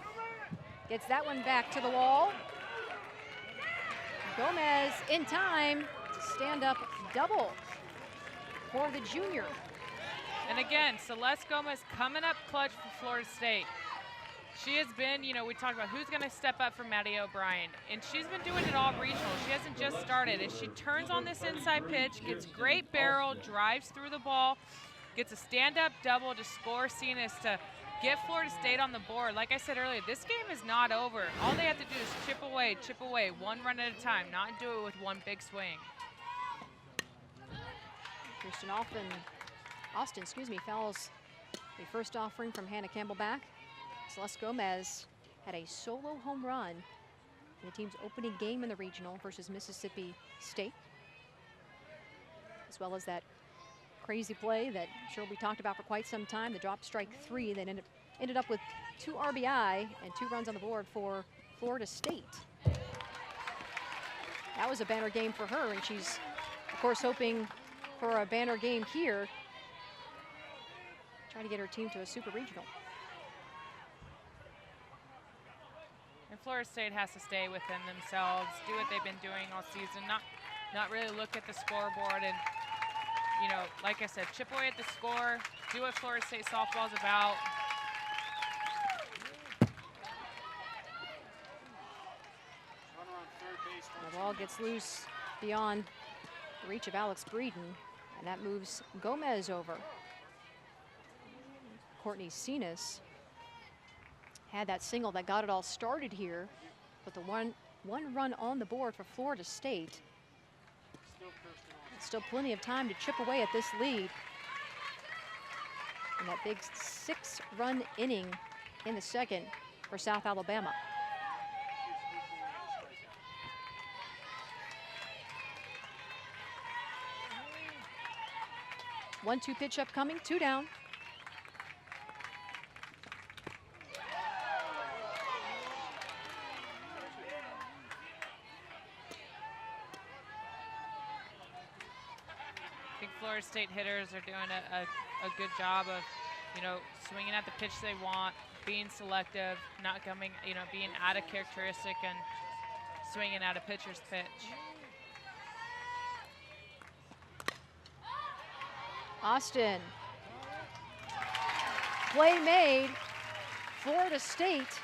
gets that one back to the wall. Gomez in time to stand up double for the junior. And again, Celeste Gomez coming up clutch for Florida State. She has been, we talked about who's going to step up for Maddie O'Brien, and she's been doing it all regional. She hasn't just started, and she turns on this inside pitch, gets great barrel, drives through the ball, gets a stand-up double to score Cenas to get Florida State on the board. Like I said earlier, this game is not over. All they have to do is chip away, one run at a time, not do it with one big swing. Kirsten Austin, fouls the first offering from Hannah Campbell back. Celeste Gomez had a solo home run in the team's opening game in the regional versus Mississippi State, as well as that crazy play that I'm sure we talked about for quite some time, the drop strike 3 that ended up with 2 RBI and 2 runs on the board for Florida State. That was a banner game for her, and she's, of course, hoping for a banner game here, trying to get her team to a super regional. And Florida State has to stay within themselves, do what they've been doing all season, not really look at the scoreboard, and like I said, chip away at the score, do what Florida State softball's about. The ball gets loose beyond the reach of Alex Breeden, and that moves Gomez over. Courtney Cenas had that single that got it all started here, but the one run on the board for Florida State. Still plenty of time to chip away at this lead. And that big 6-run inning in the second for South Alabama. One-two pitch upcoming, 2 down. Florida State hitters are doing a good job of, swinging at the pitch they want, being selective, not coming, being out of characteristic and swinging at a pitcher's pitch. Austin. Play made. Florida State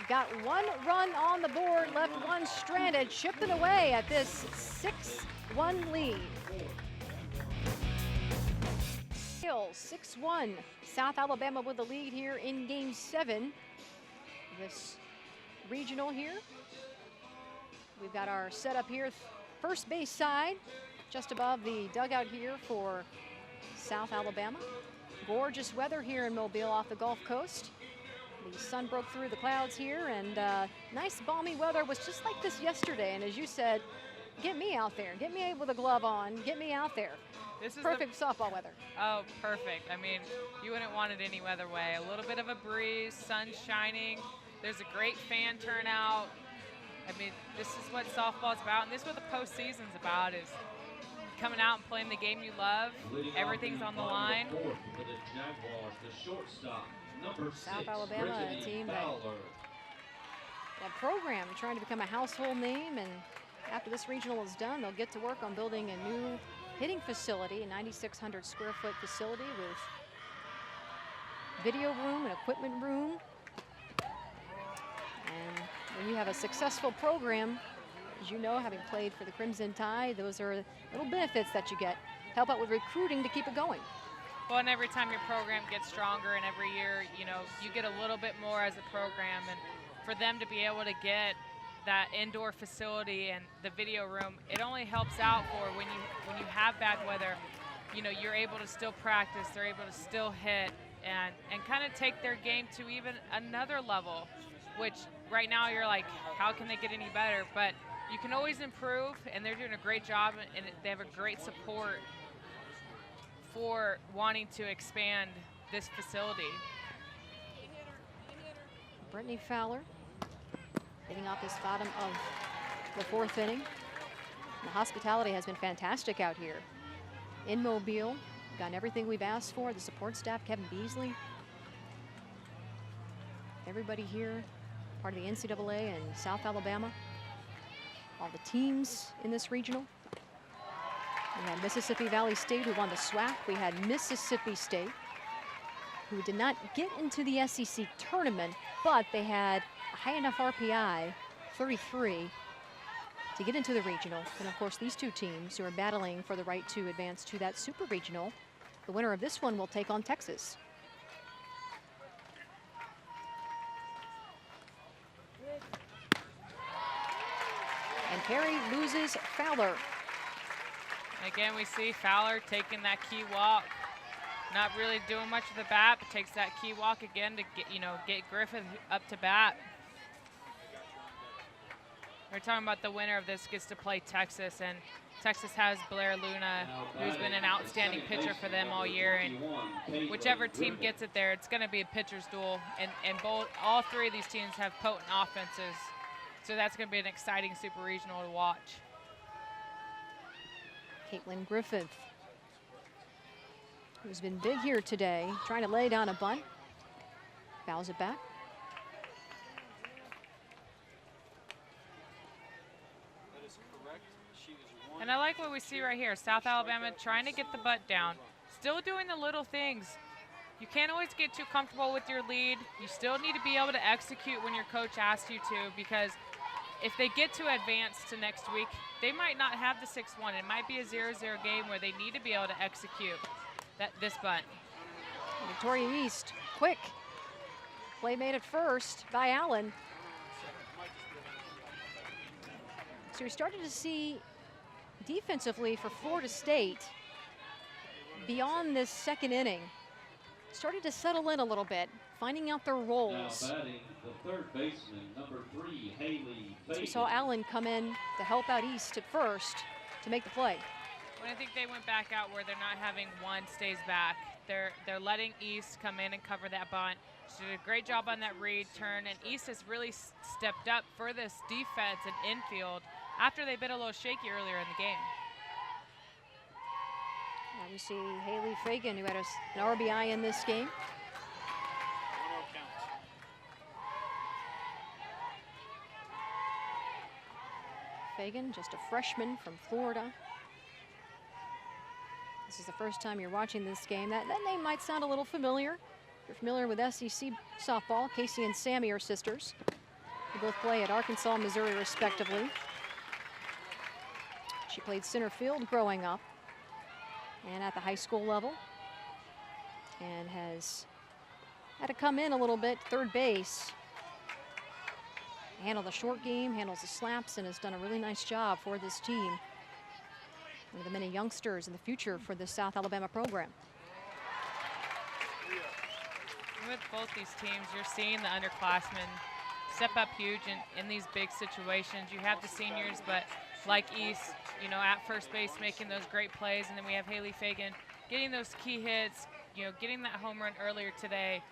got 1 run on the board, left 1 stranded, chipped it away at this 6-1 lead. 6-1, South Alabama with the lead here in Game 7. This regional here. We've got our setup here, first base side, just above the dugout here for South Alabama. Gorgeous weather here in Mobile off the Gulf Coast. The sun broke through the clouds here, and nice balmy weather. Was just like this yesterday, and as you said, get me out there, get me with a glove on, get me out there. This is perfect softball weather. Oh, perfect. I mean, you wouldn't want it any other way. A little bit of a breeze, sun shining. There's a great fan turnout. I mean, this is what softball's about, and this is what the postseason's about, is coming out and playing the game you love. Everything's on the line. South Alabama, a team that program trying to become a household name, and after this regional is done, they'll get to work on building a new hitting facility, a 9,600 square foot facility with video room and equipment room. And when you have a successful program, as you know, having played for the Crimson Tide, those are little benefits that you get. Help out with recruiting to keep it going. Well, and every time your program gets stronger, and every year, you get a little bit more as a program. And for them to be able to get that indoor facility and the video room, it only helps out for when you have bad weather. You're able to still practice, they're able to still hit, and kind of take their game to even another level, which right now you're like, how can they get any better? But you can always improve, and they're doing a great job, and they have a great support for wanting to expand this facility. Brittany Fowler hitting off this bottom of the 4th inning. The hospitality has been fantastic out here in Mobile. Gotten everything we've asked for. The support staff, Kevin Beasley. Everybody here, part of the NCAA and South Alabama. All the teams in this regional. We had Mississippi Valley State, who won the SWAC. We had Mississippi State, who did not get into the SEC tournament, but they had a high enough RPI, 33, to get into the regional. And of course, these two teams who are battling for the right to advance to that super regional. The winner of this one will take on Texas. And Perry loses Fowler. Again, we see Fowler taking that key walk. Not really doing much with the bat, but takes that key walk again to get Griffith up to bat. We're talking about the winner of this gets to play Texas, and Texas has Blair Luna, who's been an outstanding pitcher for them all year, and whichever team gets it there, it's going to be a pitcher's duel, and all 3 of these teams have potent offenses, so that's going to be an exciting super regional to watch. Caitlin Griffith, who's been big here today, trying to lay down a bunt. Fouls it back. And I like what we see right here. South Alabama trying to get the butt down. Still doing the little things. You can't always get too comfortable with your lead. You still need to be able to execute when your coach asks you to, because if they get to advance to next week, they might not have the 6-1. It might be a 0-0 game where they need to be able to execute this bunt. Victoria East, quick. Play made at first by Allen. So we started to see defensively for Florida State, beyond this 2nd inning, started to settle in a little bit, finding out their roles. Now batting the 3rd baseman, number 3, Haley. So we saw Allen come in to help out East at first to make the play. When I think they went back out where they're not having one stays back. They're letting East come in and cover that bunt. She did a great job on that read turn, and East has really stepped up for this defense and infield after they've been a little shaky earlier in the game. And we see Haley Fagan, who had an RBI in this game. Fagan, just a freshman from Florida. This is the first time you're watching this game. That name might sound a little familiar. If you're familiar with SEC softball, Casey and Sammy are sisters. They both play at Arkansas and Missouri, respectively. She played center field growing up and at the high school level, and has had to come in a little bit, third base. Handle the short game, handles the slaps, and has done a really nice job for this team. One of the many youngsters in the future for the South Alabama program. With both these teams, you're seeing the underclassmen step up huge in these big situations. You have the seniors, but like East, you know, at first base making those great plays, and then we have Haley Fagan getting those key hits, you know, getting that home run earlier today.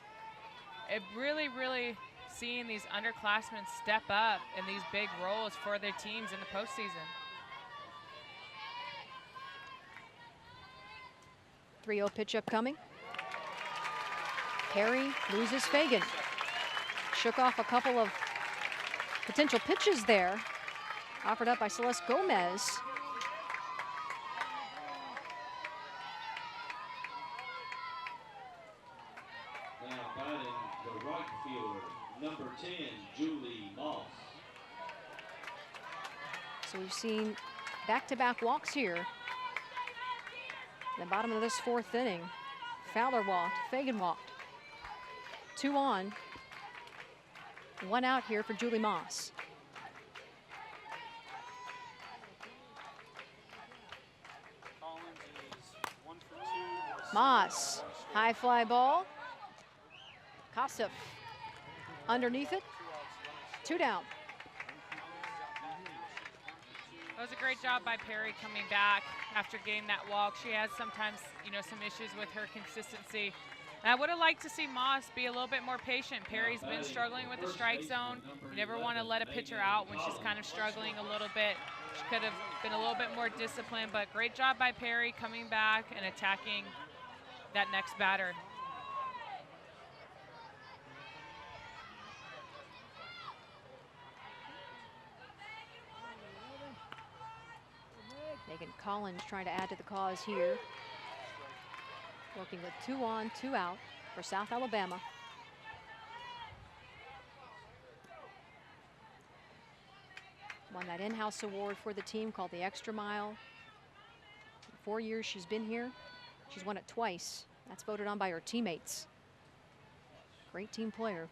It really, really seeing these underclassmen step up in these big roles for their teams in the postseason. 3-0 pitch upcoming. Perry loses Fagan. Shook off a couple of potential pitches there, offered up by Celeste Gomez. Now batting the right fielder, number 10, Julie Moss. So we've seen back-to-back walks here. The bottom of this fourth inning. Fowler walked, Fagan walked. 2 on, 1 out here for Julie Moss. Moss, high fly ball. Kossoff underneath it. 2 down. That was a great job by Perry coming back after getting that walk. She has sometimes, you know, some issues with her consistency. And I would have liked to see Moss be a little bit more patient. Perry's been struggling with the strike zone. You never want to let a pitcher out when she's kind of struggling a little bit. She could have been a little bit more disciplined, but great job by Perry coming back and attacking that next batter. Megan Collins trying to add to the cause here. Working with 2 on, 2 out for South Alabama. Won that in-house award for the team called the Extra Mile. In 4 years she's been here. She's won it twice. That's voted on by her teammates. Great team player.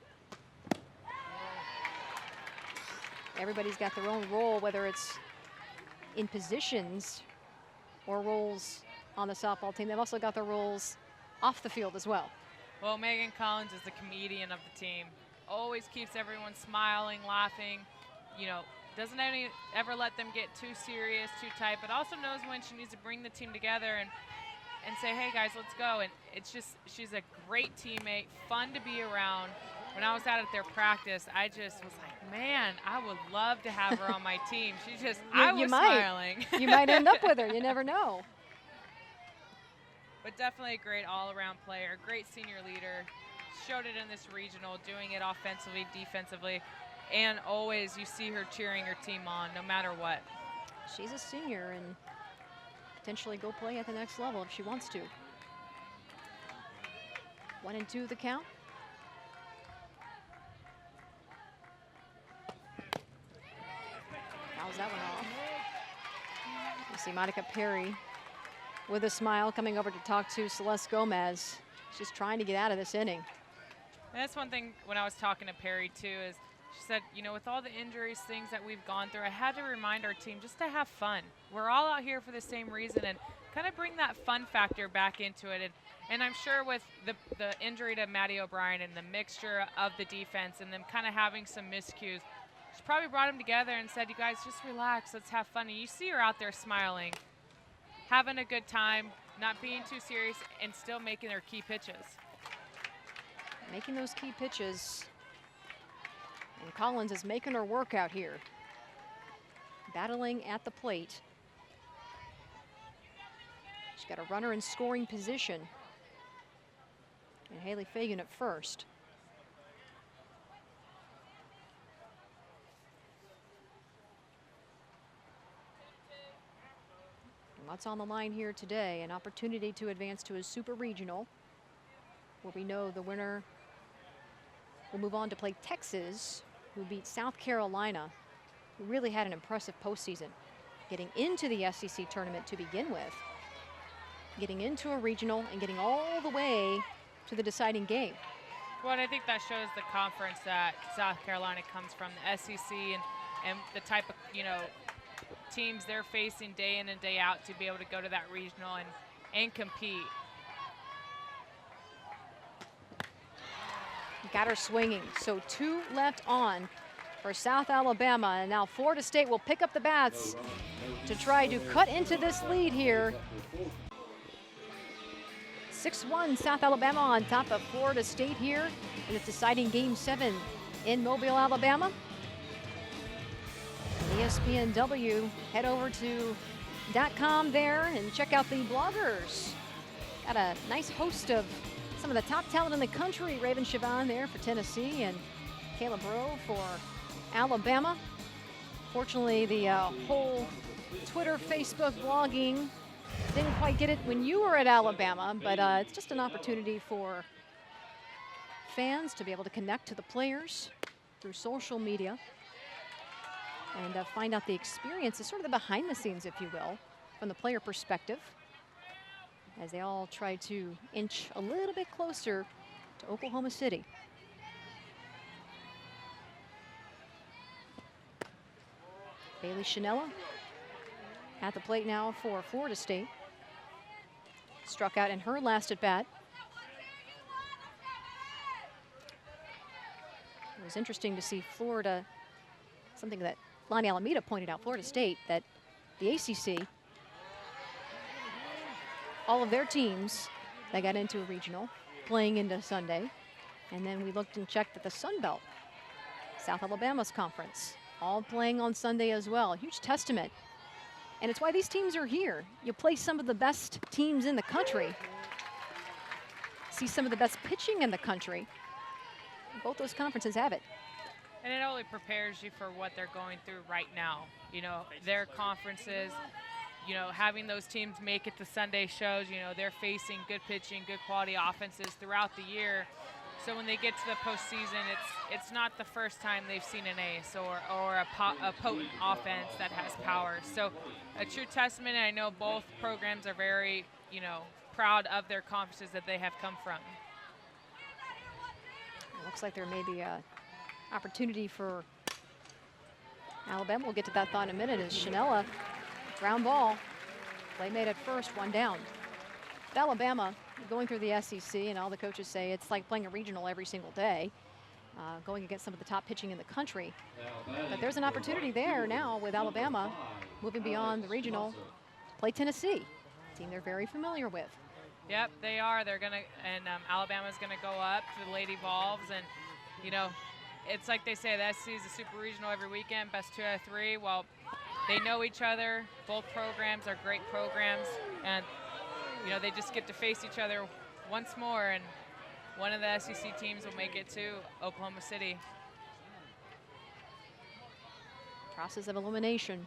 Everybody's got their own role, whether it's in positions or roles on the softball team. They've also got their roles off the field as well. Well, Megan Collins is the comedian of the team. Always keeps everyone smiling, laughing. You know, doesn't ever let them get too serious, too tight, but also knows when she needs to bring the team together and say, hey guys, let's go. And it's just, she's a great teammate, fun to be around. When I was out at their practice, I just was like, man, I would love to have her on my team. She just, I was smiling. You might end up with her, you never know. But definitely a great all-around player, great senior leader. Showed it in this regional, doing it offensively, defensively, and always you see her cheering her team on, no matter what. She's a senior and potentially go play at the next level if she wants to. 1-2 the count. Fouls that one off. You see Monica Perry with a smile coming over to talk to Celeste Gomez. She's trying to get out of this inning. And that's one thing when I was talking to Perry too, is she said, you know, with all the injuries, things that we've gone through, I had to remind our team just to have fun. We're all out here for the same reason, and kind of bring that fun factor back into it. And I'm sure with the injury to Maddie O'Brien and the mixture of the defense and them kind of having some miscues, she probably brought them together and said, you guys, just relax, let's have fun. And you see her out there smiling, having a good time, not being too serious, and still making their key pitches. Making those key pitches. And Collins is making her work out here. Battling at the plate. She's got a runner in scoring position. And Haley Fagan at first. And what's on the line here today? An opportunity to advance to a super regional, where we know the winner will move on to play Texas, who beat South Carolina, who really had an impressive postseason, getting into the SEC tournament to begin with, getting into a regional and getting all the way to the deciding game. Well, and I think that shows the conference that South Carolina comes from, the SEC, and the type of, teams they're facing day in and day out to be able to go to that regional and compete. Got her swinging. So 2 left on for South Alabama, and now Florida State will pick up the bats to try to cut into this lead here. 6-1 South Alabama on top of Florida State here in its deciding Game 7 in Mobile, Alabama. ESPNW, head over to .com there and check out the bloggers. Got a nice host of some of the top talent in the country. Raven Siobhan there for Tennessee and Caleb Rowe for Alabama. Fortunately, the whole Twitter, Facebook blogging didn't quite get it when you were at Alabama, but it's just an opportunity for fans to be able to connect to the players through social media and find out the experiences, sort of the behind the scenes, if you will, from the player perspective, as they all try to inch a little bit closer to Oklahoma City. Bailey Shinella at the plate now for Florida State. Struck out in her last at bat. It was interesting to see Florida, something that Lonnie Alameda pointed out, Florida State, that the ACC, all of their teams that got into a regional playing into Sunday. And then we looked and checked at the Sun Belt, South Alabama's conference, all playing on Sunday as well. Huge testament. And it's why these teams are here. You play some of the best teams in the country, see some of the best pitching in the country. Both those conferences have it. And it only prepares you for what they're going through right now. Their conferences, having those teams make it to Sunday shows, they're facing good pitching, good quality offenses throughout the year. So when they get to the postseason, it's not the first time they've seen an ace or a potent offense that has power. So a true testament, and I know both programs are very, proud of their conferences that they have come from. It looks like there may be a opportunity for Alabama. We'll get to that thought in a minute. As Shinella, ground ball, play made at first, 1 down. With Alabama going through the SEC, and all the coaches say it's like playing a regional every single day, going against some of the top pitching in the country. But there's an opportunity there now with Alabama moving beyond the regional to play Tennessee, a team they're very familiar with. Yep, they are. They're gonna, and Alabama's gonna go up to the Lady Vols, and it's like they say, the SEC is a super regional every weekend, best 2 out of 3. Well, they know each other. Both programs are great programs, and they just get to face each other once more, and one of the SEC teams will make it to Oklahoma City. Process of elimination.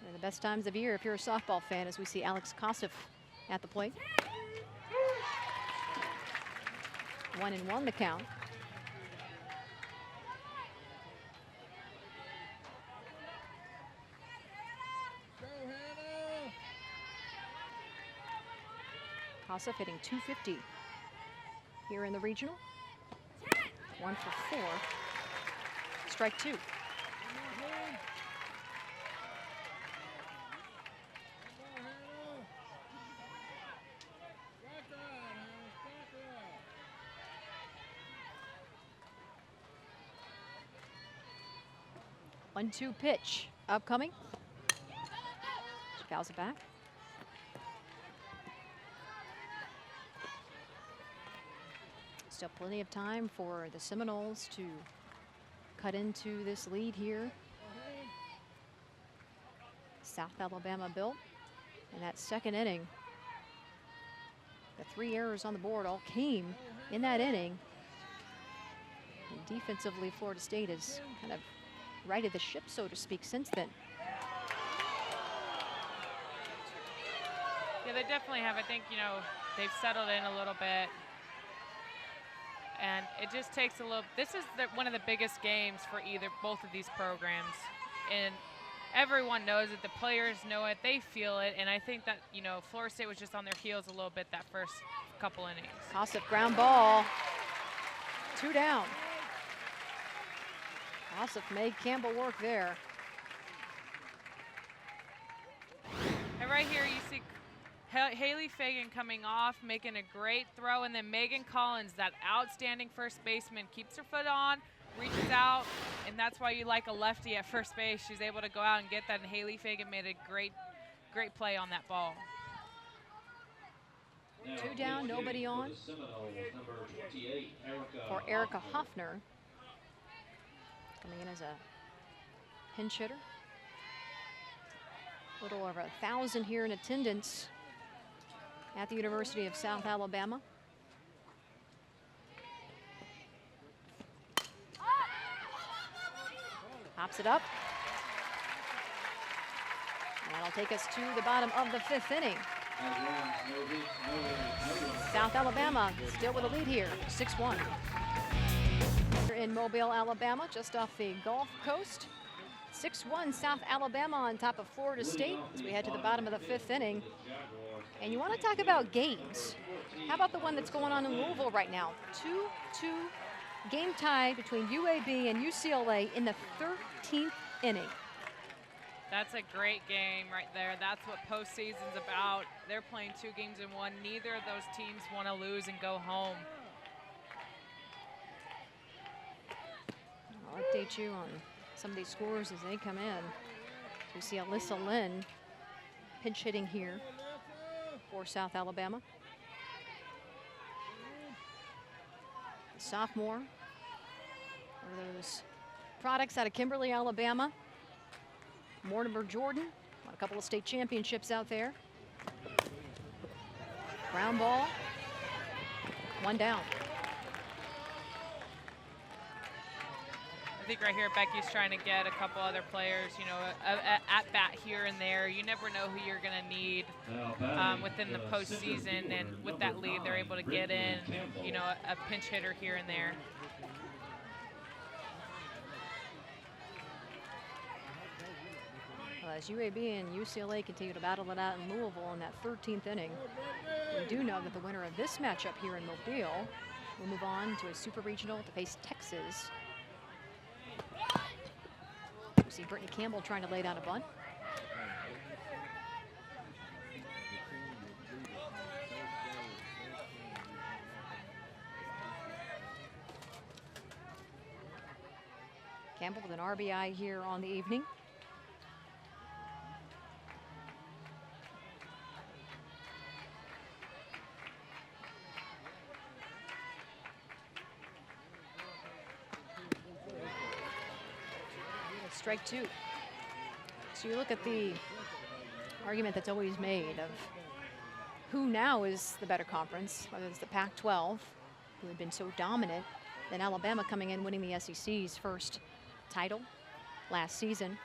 One of the best times of year if you're a softball fan, as we see Alex Kosif at the plate. 1-1 the count. Kosif hitting .250 here in the regional. 1 for 4. Strike 2. One-two pitch upcoming. She fouls it back. Still plenty of time for the Seminoles to cut into this lead here. South Alabama built in that second inning The 3 errors on the board all came in that inning. And defensively, Florida State has kind of righted the ship, so to speak, since then. Yeah, they definitely have. I think, you know, they've settled in a little bit. And it just takes a little. This is one of the biggest games for both of these programs. And everyone knows it. The players know it. They feel it. And I think that, you know, Florida State was just on their heels a little bit that first couple innings. Ossip ground ball. 2 down. Ossip made Campbell work there. And right here you see Haley Fagan coming off, making a great throw, and then Megan Collins, that outstanding first baseman, keeps her foot on, reaches out, and that's why you like a lefty at first base. She's able to go out and get that, and Haley Fagan made a great play on that ball. 2 down, nobody on. For Erica Hoffner, coming in as a pinch hitter. A little over 1,000 here in attendance at the University of South Alabama. Hops it up. And that'll take us to the bottom of the 5th inning. South Alabama still with a lead here, 6-1. In Mobile, Alabama, just off the Gulf Coast. 6-1 South Alabama on top of Florida State as we head to the bottom of the 5th inning. And you want to talk about games. How about the one that's going on in Louisville right now? 2-2 game tie between UAB and UCLA in the 13th inning. That's a great game right there. That's what postseason's about. They're playing 2 games in 1. Neither of those teams want to lose and go home. I'll update you on some of these scores as they come in. We see Alyssa Lynn pinch hitting here for South Alabama. The sophomore, one of those products out of Kimberly, Alabama. Mortimer Jordan, won a couple of state championships out there. Ground ball, 1 down. I think right here Becky's trying to get a couple other players, you know, at bat here and there. You never know who you're going to need within the postseason, and with that lead, they're able to get in, you know, a pinch hitter here and there. Well, as UAB and UCLA continue to battle it out in Louisville in that 13th inning, we do know that the winner of this matchup here in Mobile will move on to a super regional to face Texas. We see Brittany Campbell trying to lay down a bunt. Campbell with an RBI here on the evening. Strike 2. So you look at the argument that's always made of who now is the better conference, whether it's the Pac-12, who had been so dominant, then Alabama coming in winning the SEC's first title last season.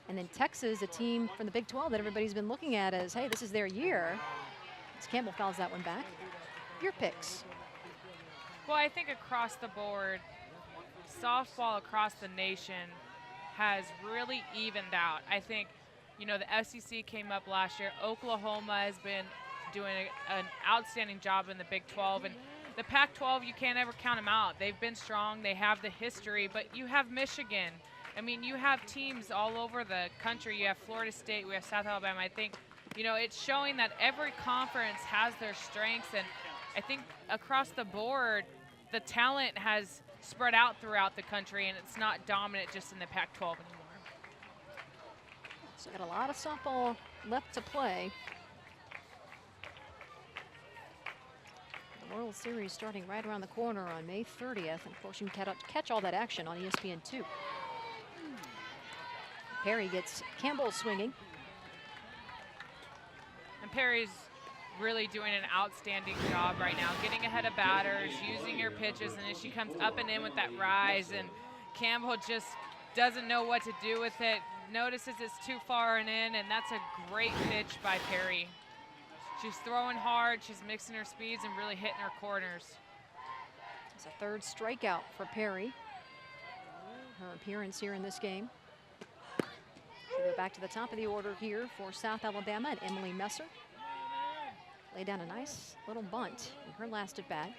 And then Texas, a team from the Big 12 that everybody's been looking at as, hey, this is their year. As Campbell fouls that one back. Your picks. Well, I think across the board, softball across the nation has really evened out. I think, you know, the SEC came up last year. Oklahoma has been doing an outstanding job in the Big 12. And the Pac-12, you can't ever count them out. They've been strong. They have the history. But you have Michigan. I mean, you have teams all over the country. You have Florida State. We have South Alabama. I think, you know, it's showing that every conference has their strengths. And I think across the board, the talent has spread out throughout the country, and it's not dominant just in the Pac-12 anymore. So got a lot of softball left to play. The World Series starting right around the corner on May 30th. And of course, you can catch all that action on ESPN2. Perry gets Campbell swinging. And Perry's really doing an outstanding job right now, getting ahead of batters, using her pitches, and then she comes up and in with that rise, and Campbell just doesn't know what to do with it, notices it's too far and in, and that's a great pitch by Perry. She's throwing hard, she's mixing her speeds and really hitting her corners. It's a third strikeout for Perry. Her appearance here in this game. She'll go back to the top of the order here for South Alabama and Emily Messer. Lay down a nice little bunt in her last at bat.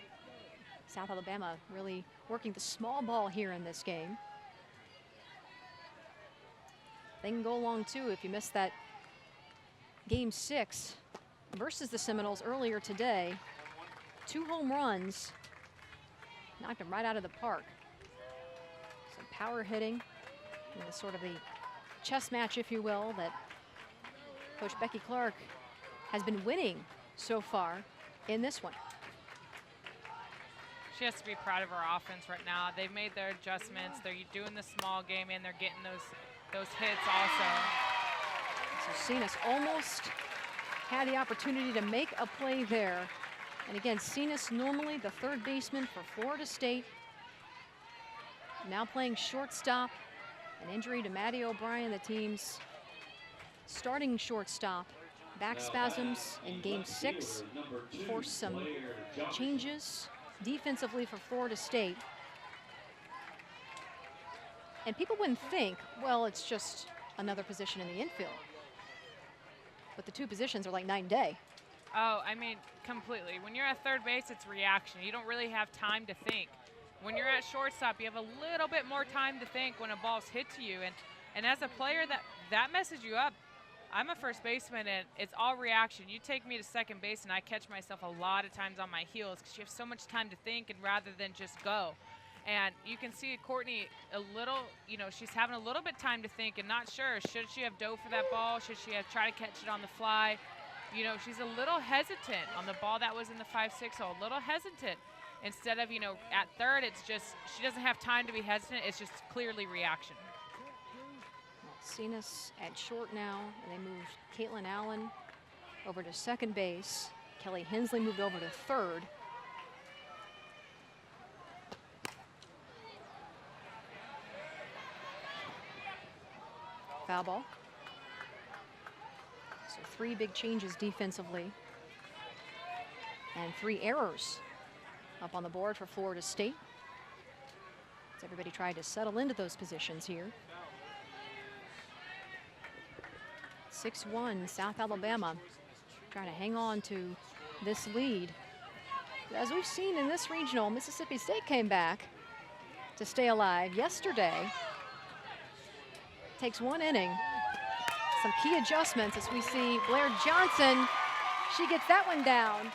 South Alabama really working the small ball here in this game. They can go along too if you missed that game 6 versus the Seminoles earlier today. 2 home runs, knocked them right out of the park. Some power hitting, and sort of the chess match, if you will, that Coach Becky Clark has been winning so far in this one. She has to be proud of her offense right now. They've made their adjustments. They're doing the small game, and they're getting those hits also. So Cenas almost had the opportunity to make a play there. And again, Cenas, normally the third baseman for Florida State, now playing shortstop. An injury to Maddie O'Brien, the team's starting shortstop. Back spasms in game 6, forced some changes defensively for Florida State. And people wouldn't think, well, it's just another position in the infield. But the 2 positions are like night and day. Oh, I mean, completely. When you're at third base, it's reaction. You don't really have time to think. When you're at shortstop, you have a little bit more time to think when a ball's hit to you. And as a player, that messes you up. I'm a first baseman, and it's all reaction. You take me to second base, and I catch myself a lot of times on my heels because you have so much time to think and rather than just go. And you can see Courtney a little, she's having a little bit time to think and not sure. Should she have dove for that ball? Should she have tried to catch it on the fly? She's a little hesitant on the ball that was in the 5-6 hole, a little hesitant. Instead of, at third, it's just, she doesn't have time to be hesitant. It's just clearly reaction. Cenas at short now, and they moved Caitlin Allen over to second base. Kelly Hensley moved over to third. Foul ball. So 3 big changes defensively, and 3 errors up on the board for Florida State. As everybody tried to settle into those positions here. 6-1 South Alabama trying to hang on to this lead. As we've seen in this regional, Mississippi State came back to stay alive yesterday. Takes 1 inning. Some key adjustments as we see Blair Johnson. She gets that one down.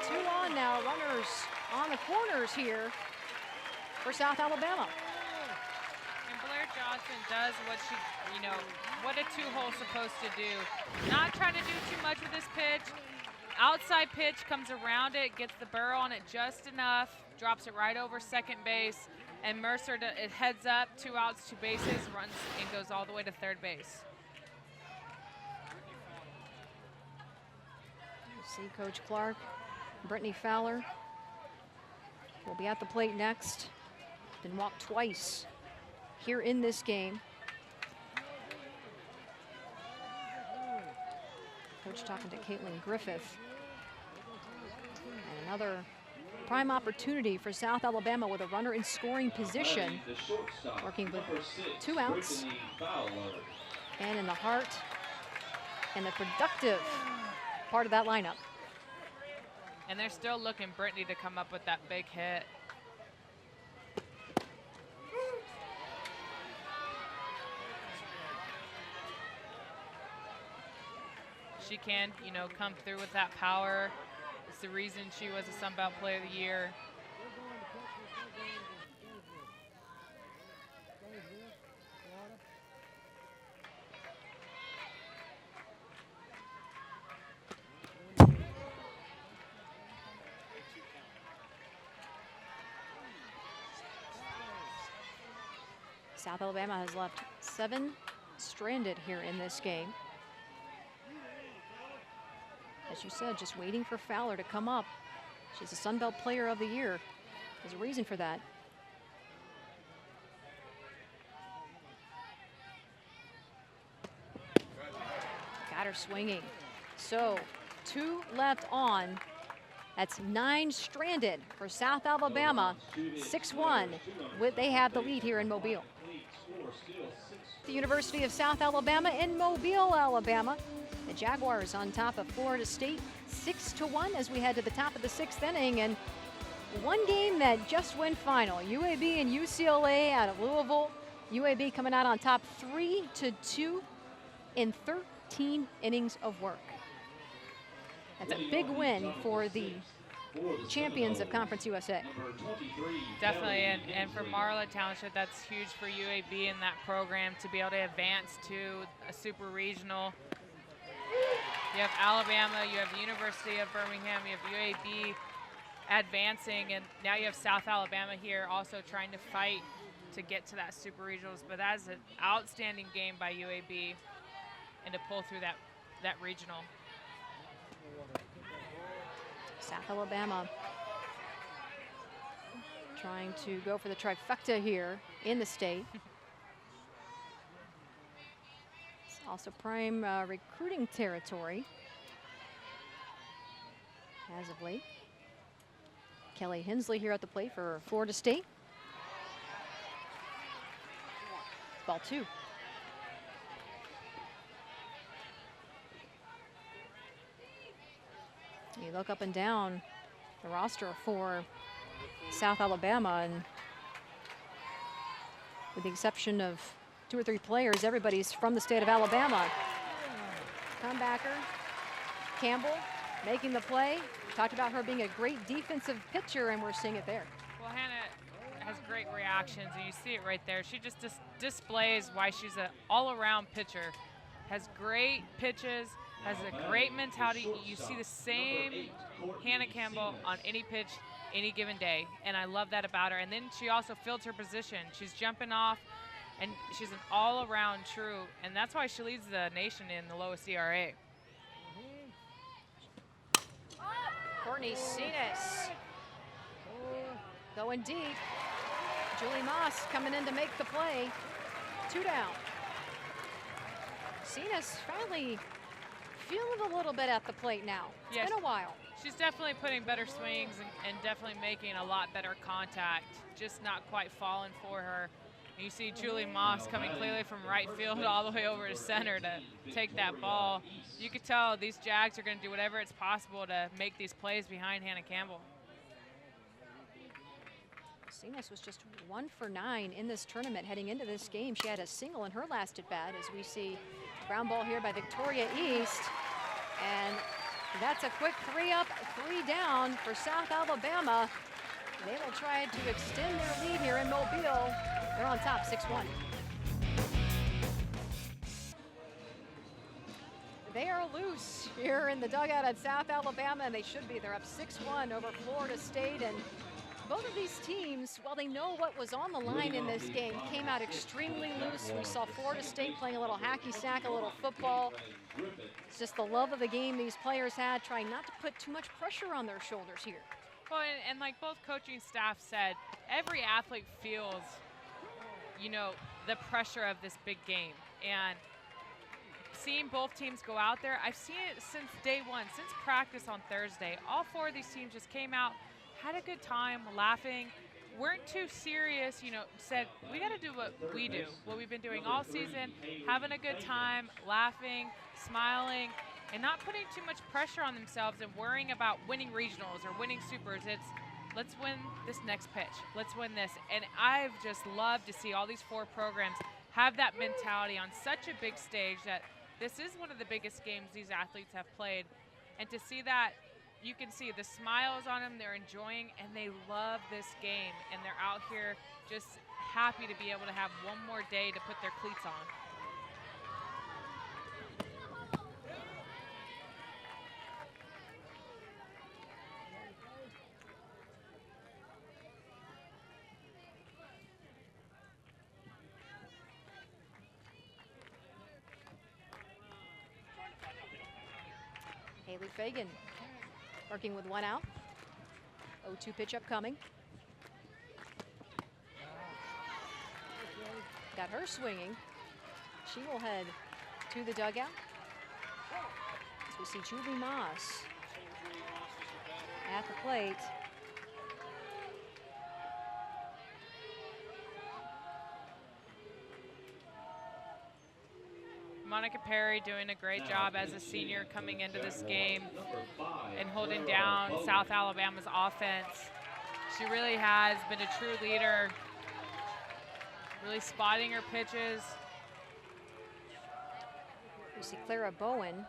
2 on now, runners on the corners here for South Alabama. And Blair Johnson does what she, what a 2-hole supposed to do. Not trying to do too much with this pitch. Outside pitch comes around it, gets the burr on it just enough, drops it right over second base, and Mercer, it heads up, 2 outs, 2 bases, runs and goes all the way to third base. See Coach Clark, Brittany Fowler will be at the plate next. Been walked twice here in this game. Coach talking to Caitlin Griffith. And another prime opportunity for South Alabama with a runner in scoring position. Working with 2 outs. And in the heart and the productive part of that lineup. And they're still looking Brittany to come up with that big hit. She can, come through with that power. It's the reason she was a Sun Belt Player of the Year. South Alabama has left 7 stranded here in this game. As you said, just waiting for Fowler to come up. She's the Sun Belt Player of the Year. There's a reason for that. Got her swinging. So 2 left on. That's 9 stranded for South Alabama. 6-1. They have the lead here in Mobile. The University of South Alabama in Mobile, Alabama. The Jaguars on top of Florida State, 6-1 as we head to the top of the 6th inning. And one game that just went final. UAB and UCLA out of Louisville. UAB coming out on top 3-2 in 13 innings of work. That's a big win for the champions of Conference USA. Definitely, and for Marla Township, that's huge for UAB in that program to be able to advance to a super regional. You have Alabama, you have the University of Birmingham, you have UAB advancing, and now you have South Alabama here also trying to fight to get to that super regionals. But that is an outstanding game by UAB and to pull through that regional. South Alabama trying to go for the trifecta here in the state. It's also prime recruiting territory as of late. Kelly Hensley here at the plate for Florida State. Ball 2. You look up and down the roster for South Alabama, and with the exception of 2 or 3 players, everybody's from the state of Alabama. Comebacker, Campbell, making the play. We talked about her being a great defensive pitcher, and we're seeing it there. Well, Hannah has great reactions, and you see it right there. She just displays why she's an all-around pitcher. Has great pitches, has a great mentality. You see the same Hannah Campbell on any pitch, any given day, and I love that about her. And then she also fields her position. She's jumping off, and she's an all-around true, and that's why she leads the nation in the lowest ERA. Courtney Cenas going deep. Julie Moss coming in to make the play. 2 down. Cenas finally feeling a little bit at the plate now. It's been a while. She's definitely putting better swings and definitely making a lot better contact, just not quite falling for her. And you see Julie Moss coming clearly from right field all the way over to center to take that ball. You could tell these Jags are going to do whatever it's possible to make these plays behind Hannah Campbell. Cenas was just 1 for 9 in this tournament heading into this game. She had a single in her last at bat, as we see ground ball here by Victoria East. And that's a quick 3 up, 3 down for South Alabama. They will try to extend their lead here in Mobile. They're on top 6-1. They are loose here in the dugout at South Alabama, and they should be. They're up 6-1 over Florida State. And both of these teams, while they know what was on the line in this game, came out extremely loose. We saw Florida State playing a little hacky sack, a little football. It's just the love of the game these players had, trying not to put too much pressure on their shoulders here. Well, and like both coaching staff said, every athlete feels, you know, the pressure of this big game. And seeing both teams go out there, I've seen it since day one, since practice on Thursday. All 4 of these teams just came out, had a good time, laughing, weren't too serious, you know, said, we got to do what we do, what we've been doing all season, having a good time, laughing, smiling, and not putting too much pressure on themselves and worrying about winning regionals or winning supers. It's, let's win this next pitch. Let's win this. And I've just loved to see all these 4 programs have that mentality on such a big stage that this is one of the biggest games these athletes have played. And to see that, you can see the smiles on them, they're enjoying, and they love this game. And they're out here just happy to be able to have one more day to put their cleats on. A Kaylee Fagan working with 1 out. 0-2 pitch upcoming. Got her swinging. She will head to the dugout. As we see Julie Moss at the plate. Monica Perry doing a great job as a senior coming into this game and holding down South Alabama's offense. She really has been a true leader, really spotting her pitches. We see Clara Bowen.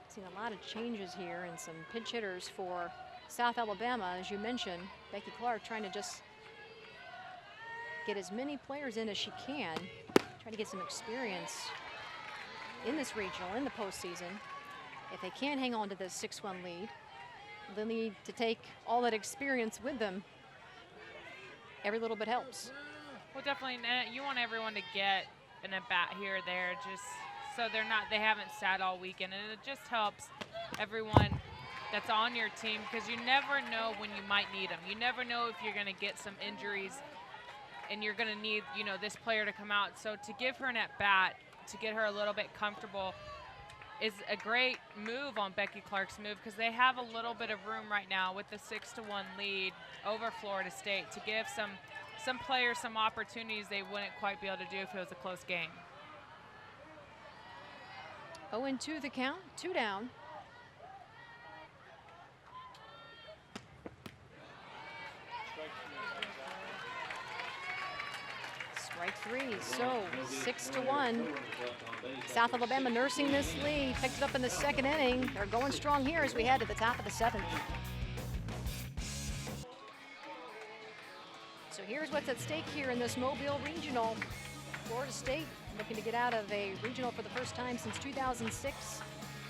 Seen a lot of changes here and some pinch hitters for South Alabama. As you mentioned, Becky Clark trying to just get as many players in as she can. Try to get some experience in this regional, in the postseason. If they can hang on to this 6-1 lead, they'll need to take all that experience with them. Every little bit helps. Well, definitely, you want everyone to get an at-bat here or there, just so they haven't sat all weekend, and it just helps everyone that's on your team, because you never know when you might need them. You never know if you're going to get some injuries and you're going to need, this player to come out. So to give her an at-bat, to get her a little bit comfortable, is a great move on Becky Clark's move, because they have a little bit of room right now with the 6-1 lead over Florida State to give some players some opportunities they wouldn't quite be able to do if it was a close game. 0-2 the count, 2 down. Strike 3, so 6-1. South Alabama nursing this lead, picked it up in the 2nd inning. They're going strong here as we head to the top of the 7th. So here's what's at stake here in this Mobile Regional. Florida State looking to get out of a regional for the first time since 2006.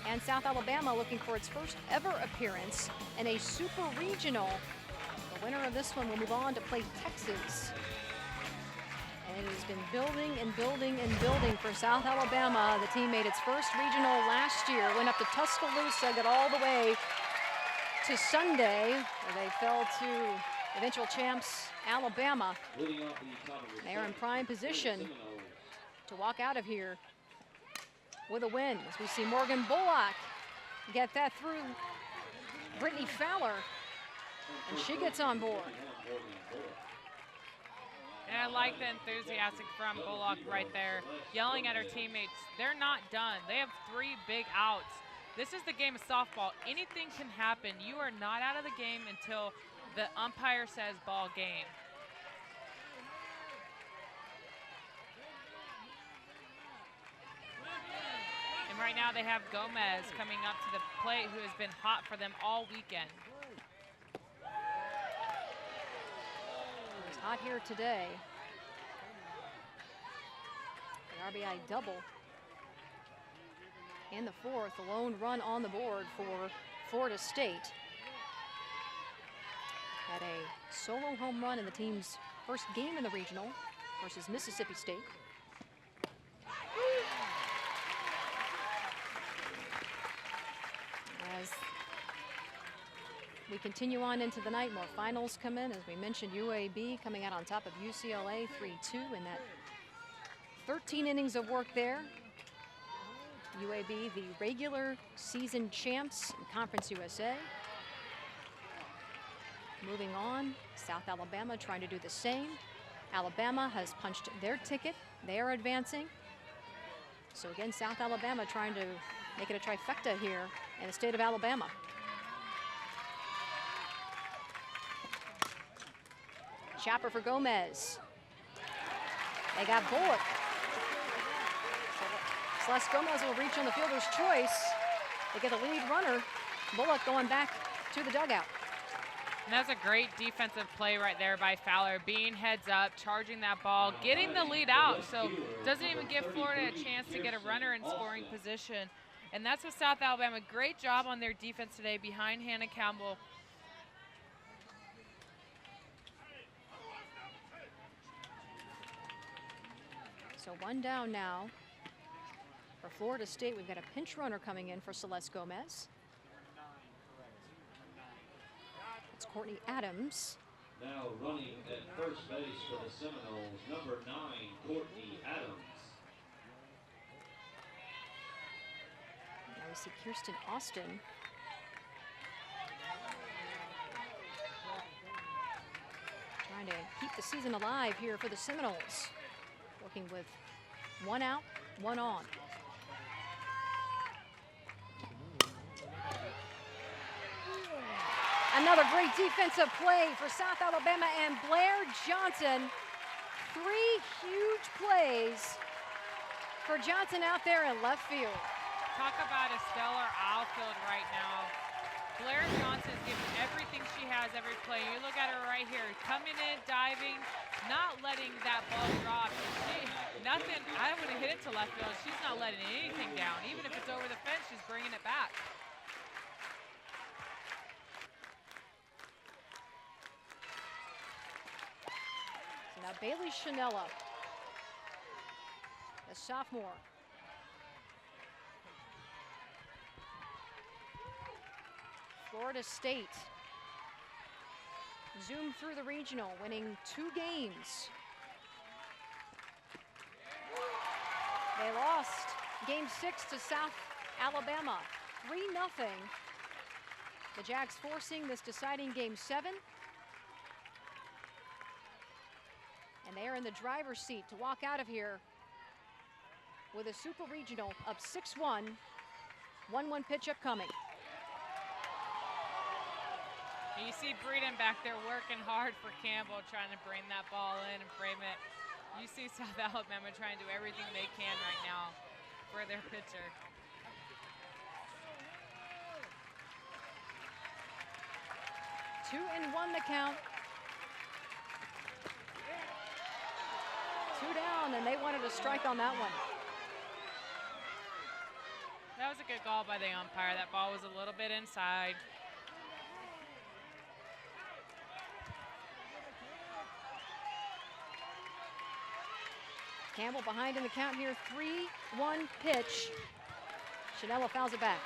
And South Alabama looking for its first ever appearance in a super regional. The winner of this one will move on to play Texas. And it has been building and building and building for South Alabama. The team made its first regional last year, went up to Tuscaloosa, got all the way to Sunday, where they fell to eventual champs Alabama. They are in prime position to walk out of here with a win, as we see Morgan Bullock get that through Brittany Fowler, and she gets on board. And I like the enthusiastic from Bullock right there, yelling at her teammates. They're not done. They have 3 big outs. This is the game of softball. Anything can happen. You are not out of the game until the umpire says ball game. And right now they have Gomez coming up to the plate, who has been hot for them all weekend. It's hot here today. The RBI double in the 4th, the lone run on the board for Florida State. Had a solo home run in the team's first game in the regional versus Mississippi State. As we continue on into the night, more finals come in. As we mentioned, UAB coming out on top of UCLA 3-2 in that 13 innings of work there. UAB, the regular season champs in Conference USA. Moving on, South Alabama trying to do the same. Alabama has punched their ticket. They are advancing. So again, South Alabama trying to make it a trifecta here in the state of Alabama. Chopper for Gomez. They got Bullock. Celeste Gomez will reach on the fielder's choice. They get a lead runner. Bullock going back to the dugout. And that's a great defensive play right there by Fowler, being heads up, charging that ball, getting the lead out. So doesn't even give Florida a chance to get a runner in scoring position. And that's what South Alabama, great job on their defense today behind Hannah Campbell. So 1 down now For Florida State, we've got a pinch runner coming in for Celeste Gomez. It's Courtney Adams. Now running at first base for the Seminoles, number 9, Courtney Adams. Now we see Kirsten Austin. Trying to keep the season alive here for the Seminoles. Working with 1 out, 1 on. Another great defensive play for South Alabama and Blair Johnson. 3 huge plays for Johnson out there in left field. Talk about a stellar outfield right now. Blair Johnson is giving everything she has every play. You look at her right here, coming in, diving, not letting that ball drop. Nothing, I would have hit it to left field. She's not letting anything down. Even if it's over the fence, she's bringing it back. So now Bailey Chanella, a sophomore. Florida State zoomed through the regional, winning 2 games. They lost game 6 to South Alabama, 3-0. The Jags forcing this deciding game 7. And they are in the driver's seat to walk out of here with a super regional up 6-1, 1-1 pitch upcoming. You see Breeden back there working hard for Campbell, trying to bring that ball in and frame it. You see South Alabama trying to do everything they can right now for their pitcher. Two and one the count. 2 down, and they wanted a strike on that one. That was a good call by the umpire. That ball was a little bit inside. Campbell behind in the count here, 3-1 pitch. Chanella fouls it back.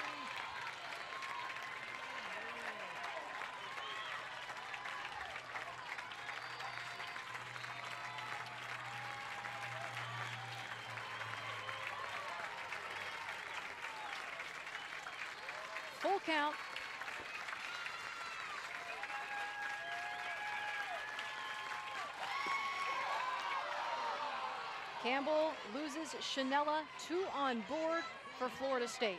Full count. Campbell loses Chanella, 2 on board for Florida State.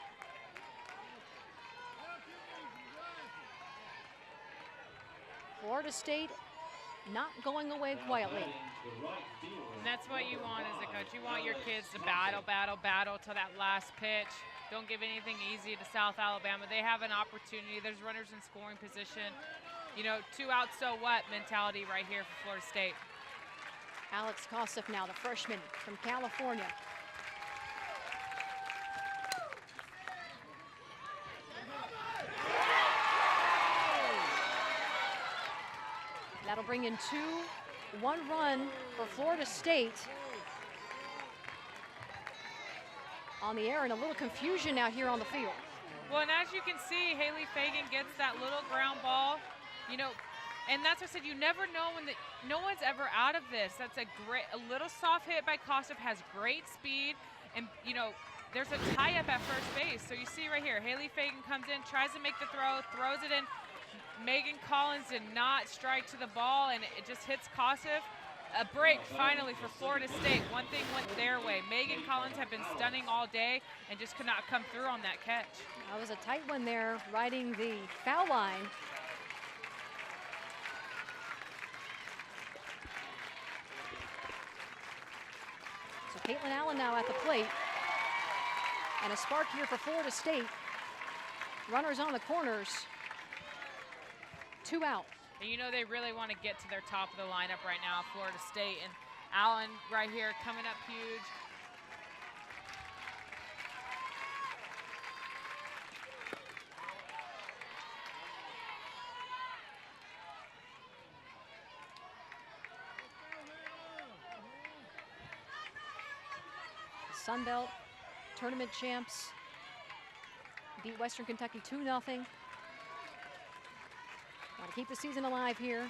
Florida State not going away quietly. And that's what you want as a coach. You want your kids to battle, battle, battle to that last pitch. Don't give anything easy to South Alabama. They have an opportunity. There's runners in scoring position. You know, 2 outs, so what mentality right here for Florida State. Alex Kossoff now, the freshman from California. That'll bring in 2, 1 run for Florida State. On the air, and a little confusion now here on the field. Well, and as you can see, Haley Fagan gets that little ground ball, you know, and that's what I said, you never know when no one's ever out of this. That's a little soft hit by Kossoff, has great speed, and you know, there's a tie-up at first base. So you see right here, Haley Fagan comes in, tries to make the throw, throws it in. Megan Collins did not strike to the ball, and it just hits Kossoff. A break finally for Florida State. One thing went their way. Megan Collins had been stunning all day and just could not come through on that catch. That was a tight one there, riding the foul line. So Caitlin Allen now at the plate. And a spark here for Florida State. Runners on the corners. 2 out. And you know they really want to get to their top of the lineup right now, Florida State. And Allen right here coming up huge. Sun Belt tournament champs. Beat Western Kentucky 2-0. Want to keep the season alive here.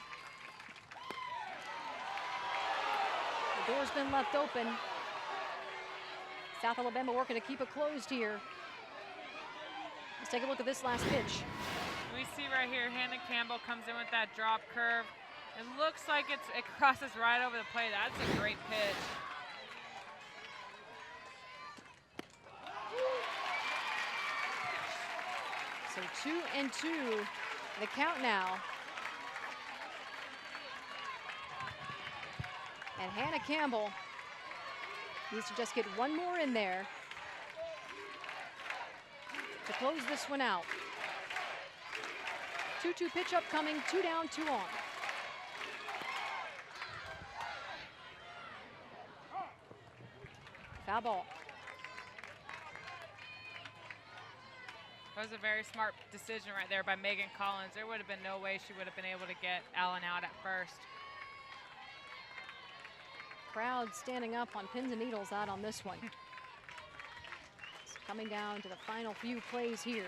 The door's been left open. South Alabama working to keep it closed here. Let's take a look at this last pitch. We see right here, Hannah Campbell comes in with that drop curve. It looks like it crosses right over the plate. That's a great pitch. So 2-2, the count now. And Hannah Campbell needs to just get one more in there to close this one out. 2-2 pitch upcoming, 2 down, 2 on. Foul ball. That was a very smart decision right there by Megan Collins. There would have been no way she would have been able to get Allen out at first. Crowd standing up on pins and needles out on this one. It's coming down to the final few plays here.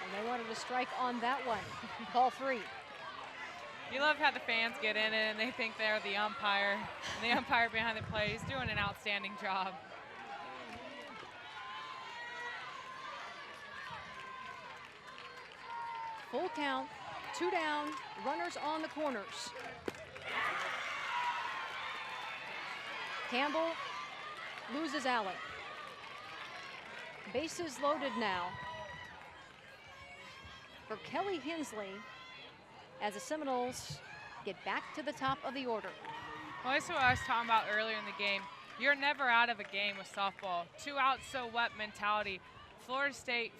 And they wanted to strike on that one. Ball 3. You love how the fans get in it and they think they're the umpire. And the umpire behind the plate is doing an outstanding job. Full count, 2 down, runners on the corners. Campbell loses Allen. Bases loaded now for Kelly Hensley as the Seminoles get back to the top of the order. Well, that's what I was talking about earlier in the game. You're never out of a game with softball. 2 outs, so what mentality. Florida State,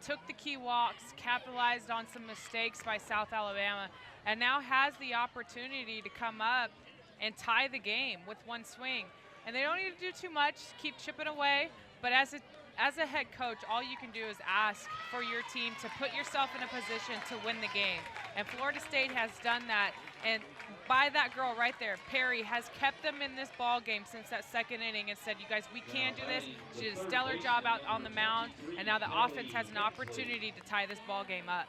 took the key walks, capitalized on some mistakes by South Alabama, and now has the opportunity to come up and tie the game with one swing. And they don't need to do too much, keep chipping away, but as a head coach, all you can do is ask for your team to put yourself in a position to win the game. And Florida State has done that. And by that girl right there, Perry, has kept them in this ball game since that second inning and said, you guys, we can do this. She did a stellar job out on the mound, and now the offense has an opportunity to tie this ball game up.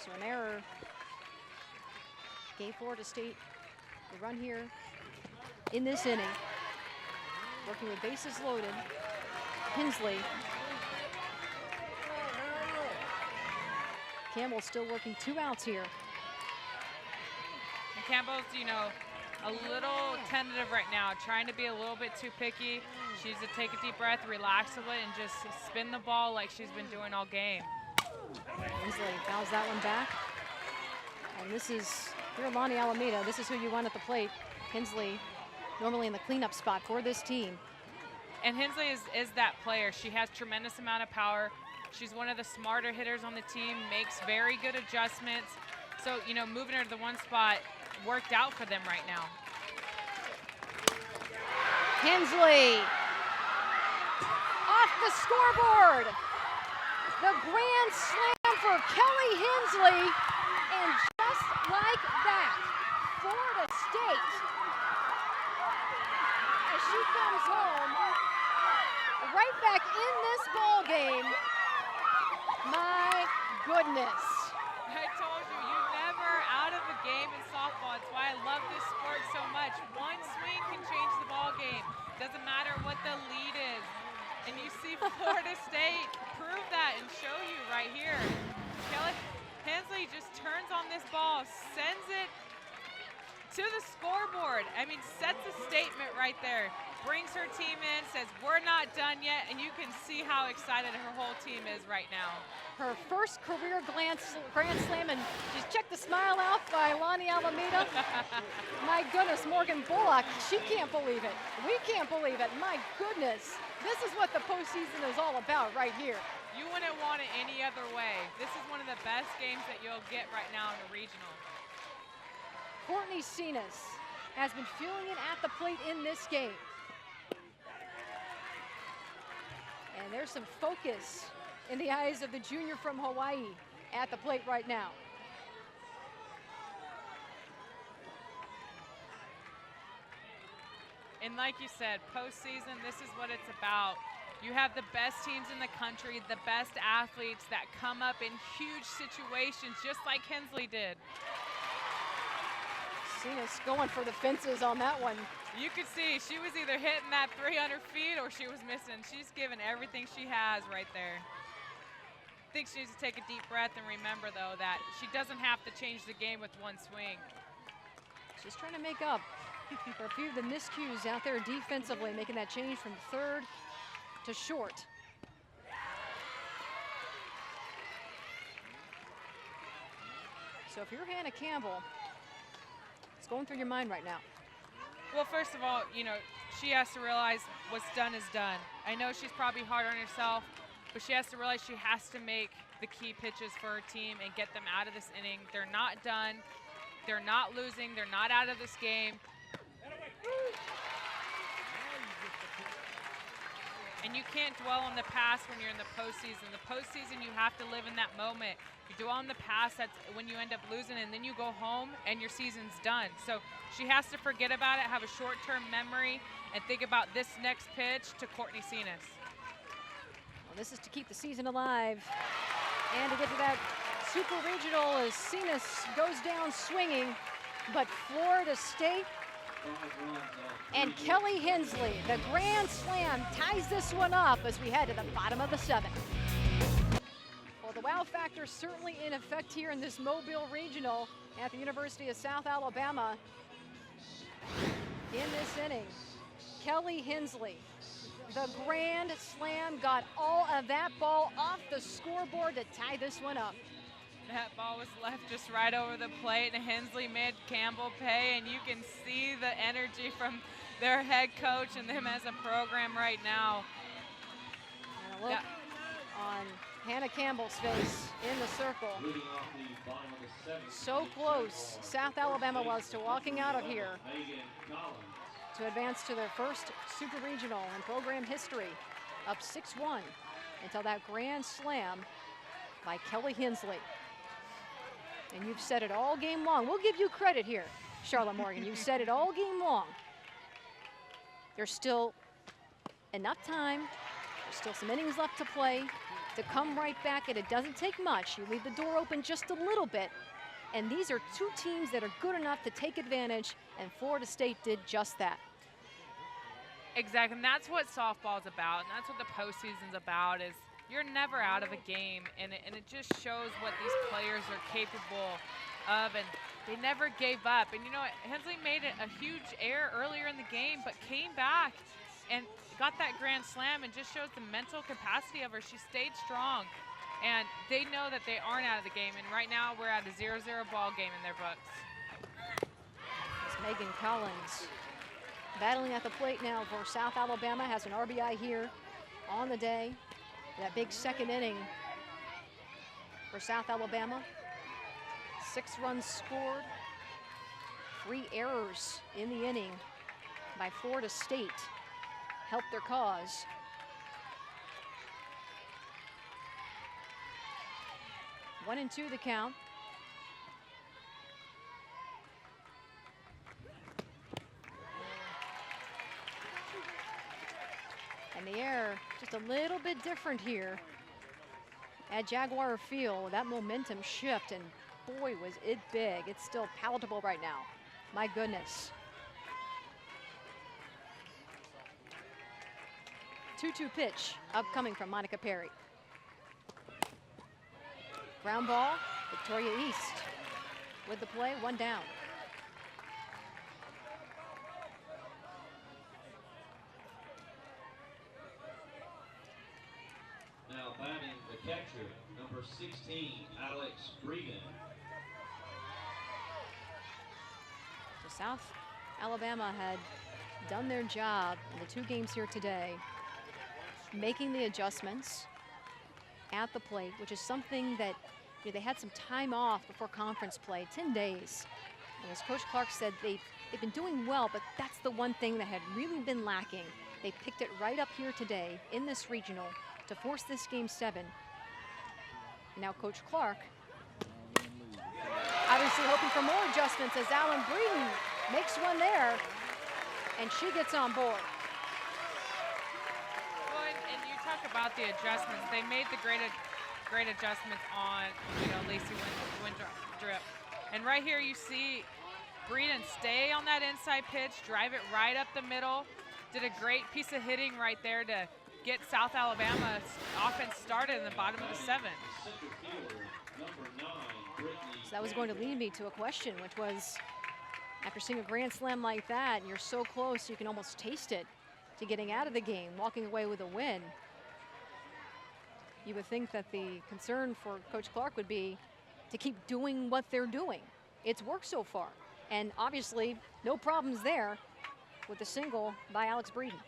So an error gave Florida State the run here in this inning. Working with bases loaded, Hensley. Campbell still working 2 outs here. And Campbell's, a little tentative right now, trying to be a little bit too picky. She needs to take a deep breath, relax a bit, and just spin the ball like she's been doing all game. Hensley fouls that one back. And this is, here Lonnie Alameda, this is who you want at the plate. Hensley normally in the cleanup spot for this team. And Hensley is that player. She has tremendous amount of power. She's one of the smarter hitters on the team, makes very good adjustments. So, moving her to the one spot worked out for them right now. Hensley off the scoreboard. The grand slam for Kelly Hensley. And just like that, Florida State, as she comes home, right back in this ball game. My goodness. I told you, you're never out of a game in softball. It's why I love this sport so much. One swing can change the ball game. Doesn't matter what the lead is. And you see Florida State prove that and show you right here. Kelly Hensley just turns on this ball, sends it to the scoreboard. I mean, sets a statement right there. Brings her team in, says we're not done yet, and you can see how excited her whole team is right now. Her first career grand slam, and just check the smile out by Lonnie Alameda. My goodness, Morgan Bullock, she can't believe it. We can't believe it. My goodness, this is what the postseason is all about right here. You wouldn't want it any other way. This is one of the best games that you'll get right now in the regional. Courtney Cenas has been feeling it at the plate in this game. And there's some focus in the eyes of the junior from Hawaii at the plate right now. And like you said, postseason, this is what it's about. You have the best teams in the country, the best athletes that come up in huge situations, just like Hensley did. Cena's going for the fences on that one. You could see she was either hitting that 300 feet or she was missing. She's given everything she has right there. I think she needs to take a deep breath and remember, though, that she doesn't have to change the game with one swing. She's trying to make up for a few of the miscues out there defensively, making that change from third to short. So if you're Hannah Campbell, what's going through your mind right now? Well, first of all, you know, she has to realize what's done is done. I know she's probably hard on herself, but she has to realize she has to make the key pitches for her team and get them out of this inning. They're not done. They're not losing. They're not out of this game. And you can't dwell on the past when you're in the postseason. The postseason, you have to live in that moment. You dwell on the past, that's when you end up losing, and then you go home and your season's done. So she has to forget about it, have a short-term memory, and think about this next pitch to Courtney Cenas. Well, this is to keep the season alive and to get to that Super Regional as Cenas goes down swinging, but Florida State and Kelly Hensley, the grand slam, ties this one up as we head to the bottom of the seventh. Well, the wow factor is certainly in effect here in this Mobile Regional at the University of South Alabama. In this inning, Kelly Hensley, the grand slam, got all of that ball off the scoreboard to tie this one up. That ball was left just right over the plate, and Hensley made Campbell pay, and you can see the energy from their head coach and them as a program right now. And a look on Hannah Campbell's face in the circle. So close South Alabama was to walking out of here to advance to their first Super Regional in program history, up 6-1 until that grand slam by Kelly Hensley. And you've said it all game long. We'll give you credit here, Charlotte Morgan. You've said it all game long. There's still enough time. There's still some innings left to play to come right back, and it doesn't take much. You leave the door open just a little bit, and these are two teams that are good enough to take advantage, and Florida State did just that. Exactly, and that's what softball's about, and that's what the postseason's about, is you're never out of a game, and it just shows what these players are capable of, and they never gave up. And you know what, Hensley made a huge error earlier in the game, but came back and got that grand slam, and just shows the mental capacity of her. She stayed strong, and they know that they aren't out of the game, and right now we're at a 0-0 ball game in their books. It's Megan Collins battling at the plate now for South Alabama, has an RBI here on the day. That big second inning for South Alabama. 6 runs scored, 3 errors in the inning by Florida State helped their cause. One and 2 the count. And the air just a little bit different here at Jaguar Field with that momentum shift, and boy was it big. It's still palatable right now. My goodness. 2-2 pitch upcoming from Monica Perry. Ground ball, Victoria East with the play, 1 down. Now batting the catcher, number 16, Alex Breeden. So South Alabama had done their job in the 2 games here today, making the adjustments at the plate, which is something that, you know, they had some time off before conference play, 10 days. And as Coach Clark said, they've been doing well, but that's the one thing that had really been lacking. They picked it right up here today in this regional to force this game 7 Now Coach Clark obviously hoping for more adjustments as Alan Breeden makes one there, and she gets on board. Well, and you talk about the adjustments. They made the great adjustments on, Lacey Windrop. And right here you see Breeden stay on that inside pitch, drive it right up the middle. Did a great piece of hitting right there to get South Alabama's offense started in the bottom of the 7th. So that was going to lead me to a question, which was, after seeing a grand slam like that, and you're so close, you can almost taste it to getting out of the game, walking away with a win. You would think that the concern for Coach Clark would be to keep doing what they're doing. It's worked so far. And obviously, no problems there with the single by Alex Breeden.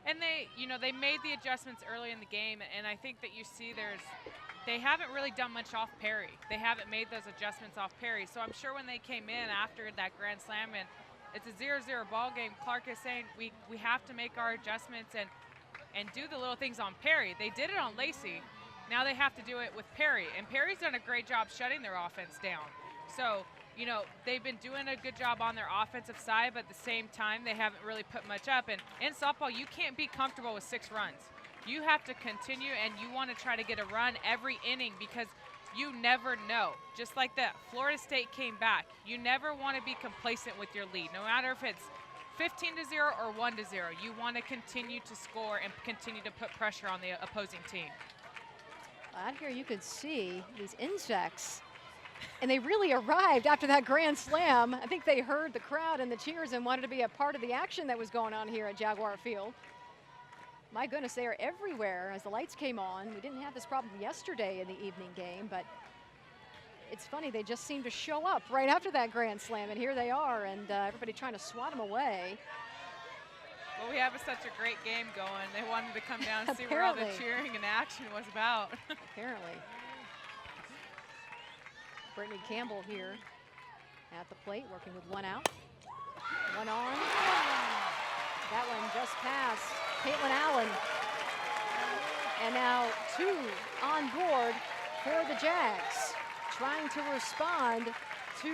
And they made the adjustments early in the game, and I think that you see they haven't really done much off Perry. They haven't made those adjustments off Perry. So I'm sure when they came in after that grand slam and it's a 0-0 ball game, Clark is saying we have to make our adjustments and do the little things on Perry. They did it on Lacey. Now they have to do it with Perry. And Perry's done a great job shutting their offense down. So, they've been doing a good job on their offensive side, but at the same time, they haven't really put much up. And in softball, you can't be comfortable with 6 runs. You have to continue, and you want to try to get a run every inning because you never know. Just like that, Florida State came back. You never want to be complacent with your lead, no matter if it's 15-0 or 1-0. You want to continue to score and continue to put pressure on the opposing team. Out here you can see these insects, and they really arrived after that grand slam. I think they heard the crowd and the cheers and wanted to be a part of the action that was going on here at Jaguar Field. My goodness, they are everywhere as the lights came on. We didn't have this problem yesterday in the evening game, but it's funny, they just seem to show up right after that grand slam, and here they are, and everybody trying to swat them away. Well, we have such a great game going. They wanted to come down and see where all the cheering and action was about. Apparently. Brittany Campbell here at the plate, working with 1 out. 1 on. That one just passed Caitlin Allen. And now 2 on board for the Jags, trying to respond to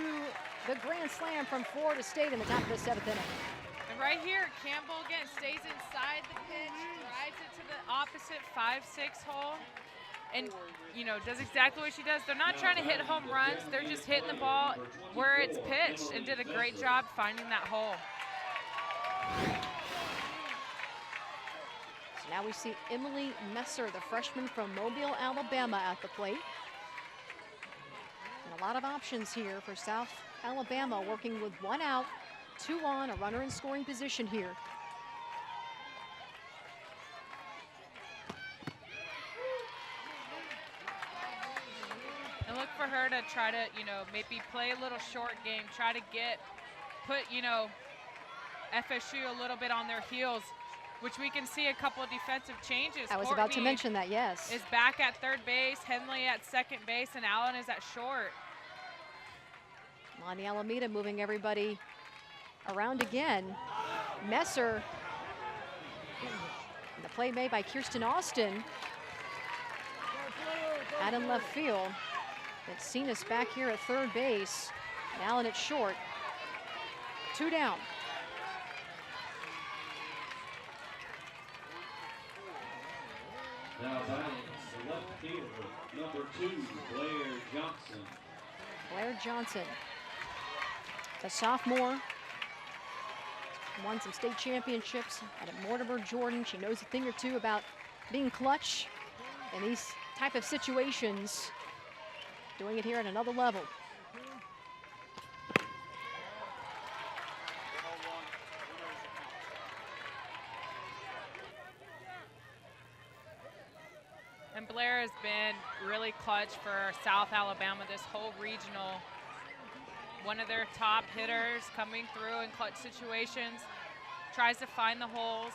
the grand slam from Florida State in the top of the 7th inning. And right here, Campbell again stays inside the pitch, drives it to the opposite 5-6 hole, and does exactly what she does. They're not trying to hit home runs. They're just hitting the ball where it's pitched, and did a great job finding that hole. So now we see Emily Messer, the freshman from Mobile, Alabama, at the plate. And a lot of options here for South Alabama, working with 1 out, 2 on, a runner in scoring position here. And look for her to try to, maybe play a little short game, try to put, FSU a little bit on their heels, which we can see a couple of defensive changes. I was Courtney about to mention that, yes. Is back at third base, Henley at second base, and Allen is at short. Lonnie Alameda moving everybody around again. Messer, and the play made by Kirsten Austin. Out in left field. It's Cenas back here at third base. And Allen at short. 2 down. Now batting the left fielder, number 2, Blair Johnson. Blair Johnson, a sophomore, won some state championships out at Mortimer, Jordan. She knows a thing or two about being clutch in these type of situations, doing it here at another level. And Blair has been really clutch for South Alabama this whole regional. One of their top hitters coming through in clutch situations, tries to find the holes.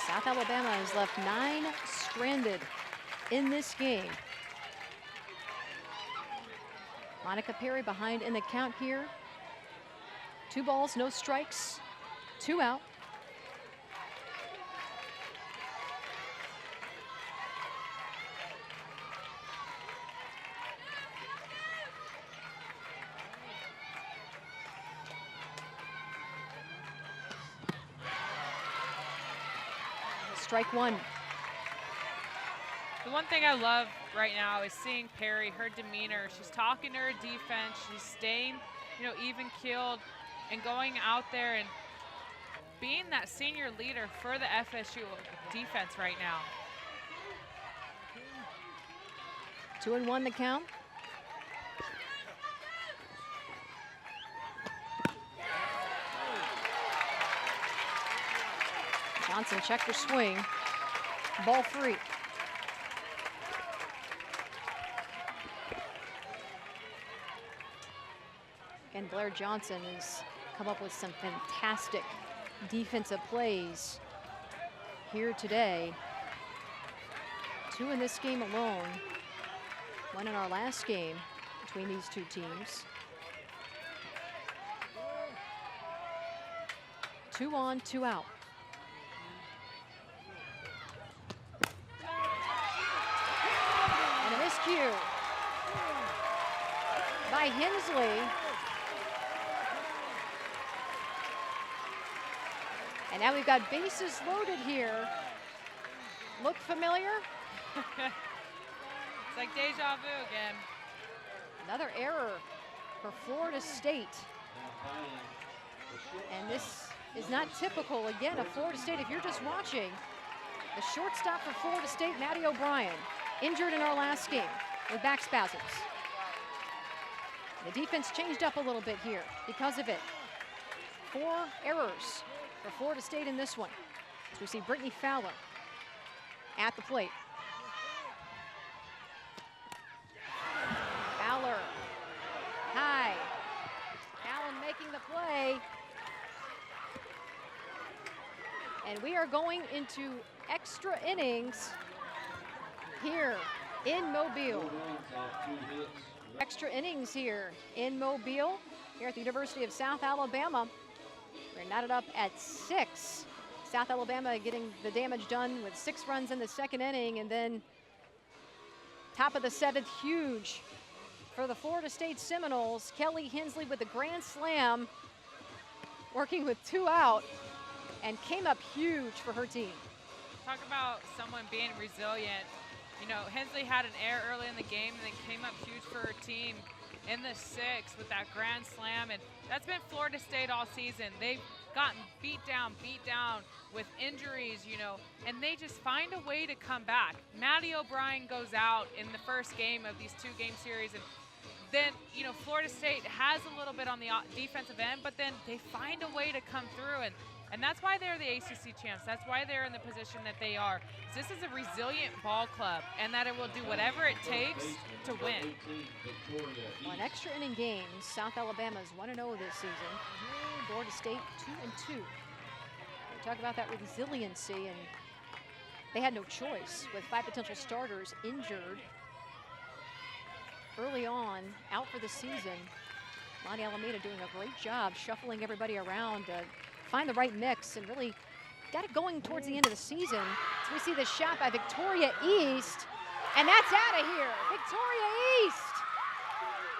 South Alabama has left 9 stranded in this game. Monica Perry behind in the count here. 2 balls, no strikes, 2 out. strike one. The one thing I love right now is seeing Perry, her demeanor. She's talking to her defense. She's staying, even keeled and going out there and being that senior leader for the FSU defense right now. 2-1 the count. Johnson checked her swing. Ball 3. And Blair Johnson has come up with some fantastic defensive plays here today. 2 in this game alone. 1 in our last game between these two teams. 2 on, 2 out. And a miscue by Hensley. And now we've got bases loaded here. Look familiar? It's like deja vu again. Another error for Florida State. And this is not typical, again, of Florida State. If you're just watching, the shortstop for Florida State, Maddie O'Brien, injured in our last game with back spasms. The defense changed up a little bit here because of it. 4 errors for Florida State in this one. So we see Brittany Fowler at the plate. Fowler, high. Allen making the play. And we are going into extra innings here in Mobile. Extra innings here in Mobile, here at the University of South Alabama. We're knotted up at 6. South Alabama getting the damage done with 6 runs in the second inning, and then top of the 7th, huge for the Florida State Seminoles. Kelly Hensley with the grand slam, working with 2 out, and came up huge for her team. Talk about someone being resilient. Hensley had an error early in the game and then came up huge for her team in the 6th with that grand slam. And that's been Florida State all season. They've gotten beat down with injuries, and they just find a way to come back. Maddie O'Brien goes out in the first game of these 2-game series, and then, Florida State has a little bit on the defensive end, but then they find a way to come through, and that's why they're the ACC champs. That's why they're in the position that they are. This is a resilient ball club, and that it will do whatever it takes to win. On extra inning games, South Alabama is 1-0 this season. Florida State 2-2. We talk about that resiliency, and they had no choice with 5 potential starters injured early on, out for the season. Lonnie Alameda doing a great job shuffling everybody around to find the right mix and really got it going towards the end of the season. So we see the shot by Victoria East, and that's out of here. Victoria East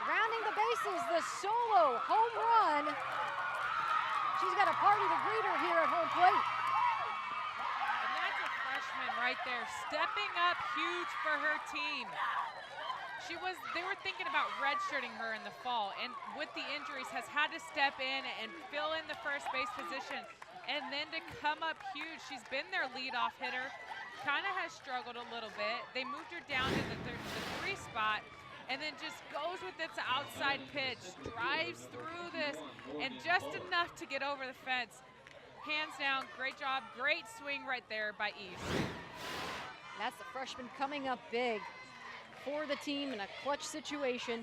rounding the bases, the solo home run. She's got a party to greet her here at home plate. And that's a freshman right there, stepping up huge for her team. They were thinking about redshirting her in the fall, and with the injuries has had to step in and fill in the first base position, and then to come up huge. She's been their leadoff hitter, kind of has struggled a little bit. They moved her down to the 3 spot, and then just goes with its outside pitch, drives through this, and just enough to get over the fence. Hands down, great job, great swing right there by East. That's the freshman coming up big for the team in a clutch situation.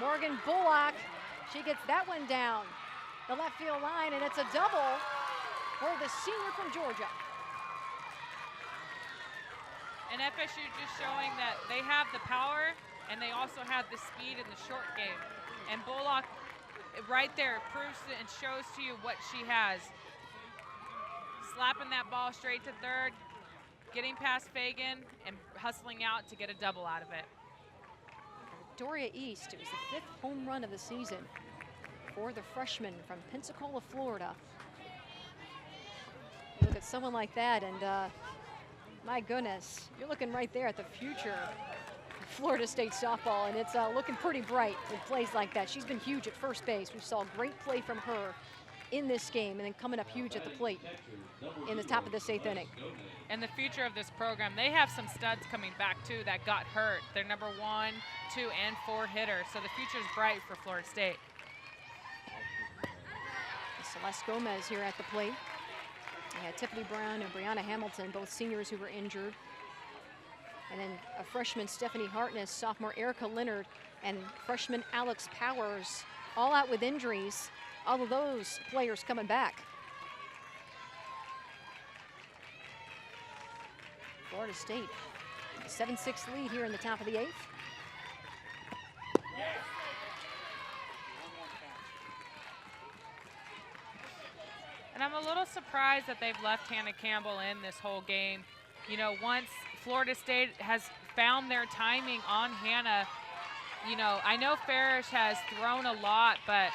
Morgan Bullock, she gets that one down the left field line, and it's a double for the senior from Georgia. And FSU just showing that they have the power and they also have the speed in the short game. And Bullock right there proves it and shows to you what she has. Slapping that ball straight to third, getting past Fagan and hustling out to get a double out of it. Victoria East, it was the 5th home run of the season for the freshman from Pensacola, Florida. with someone like that, and my goodness, you're looking right there at the future of Florida State softball, and it's looking pretty bright with plays like that. She's been huge at first base. We saw great play from her in this game, and then coming up huge at the plate in the top of this 8th inning. And the future of this program, they have some studs coming back too that got hurt. They're number 1, 2, and 4 hitters, so the future is bright for Florida State. Celeste Gomez here at the plate. We had Tiffany Brown and Brianna Hamilton, both seniors who were injured. And then a freshman, Stephanie Hartness, sophomore Erica Leonard, and freshman Alex Powers, all out with injuries. All of those players coming back. Florida State, a 7-6 lead here in the top of the 8th. And I'm a little surprised that they've left Hannah Campbell in this whole game. You know, once Florida State has found their timing on Hannah, you know, I know Farish has thrown a lot, but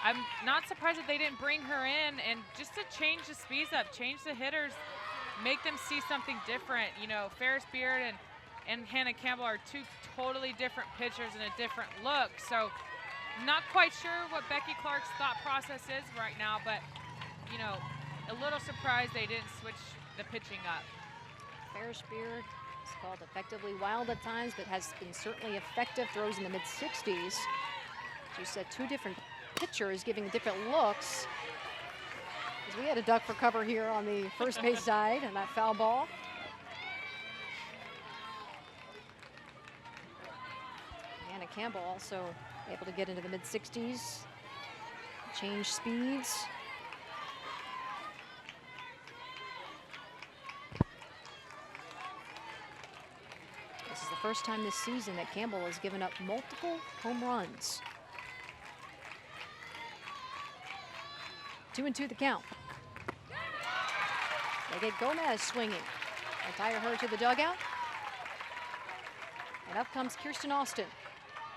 I'm not surprised that they didn't bring her in, and just to change the speeds up, change the hitters, make them see something different. You know, Ferris Beard and Hannah Campbell are 2 totally different pitchers and a different look. So not quite sure what Becky Clark's thought process is right now, but, you know, a little surprised they didn't switch the pitching up. Ferris Beard is called effectively wild at times, but has been certainly effective. Throws in the mid-60s. As you said, 2 different pitchers giving different looks. As we had a duck for cover here on the first base side, and that foul ball. Hannah Campbell also able to get into the mid-60s, change speeds. This is the first time this season that Campbell has given up multiple home runs. 2-2 the count. They get Gomez swinging. Retire her to the dugout. And up comes Kirsten Austin.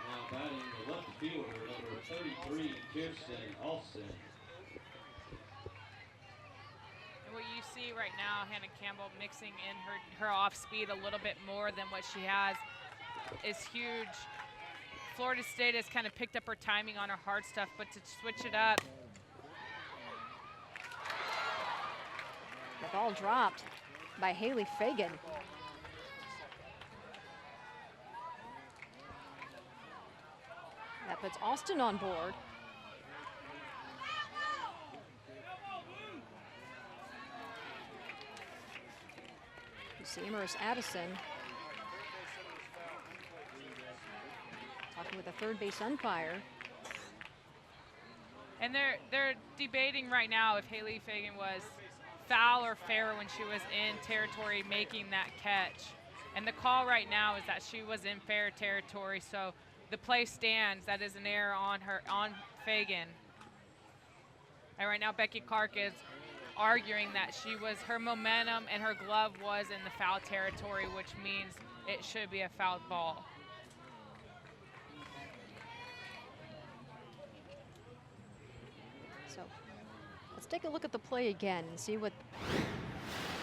Now batting the left fielder, number 33, Kirsten Austin. And what you see right now, Hannah Campbell mixing in her off speed a little bit more than what she has is huge. Florida State has kind of picked up her timing on her hard stuff, but to switch it up. The ball dropped by Haley Fagan. That puts Austin on board. You see Emerus Addison talking with the third base umpire. And they're debating right now if Haley Fagan was foul or fair when she was in territory making that catch. And the call right now is that she was in fair territory, so the play stands. That is an error on Fagan. And right now Becky Clark is arguing that her momentum and her glove was in the foul territory, which means it should be a foul ball. So let's take a look at the play again and see what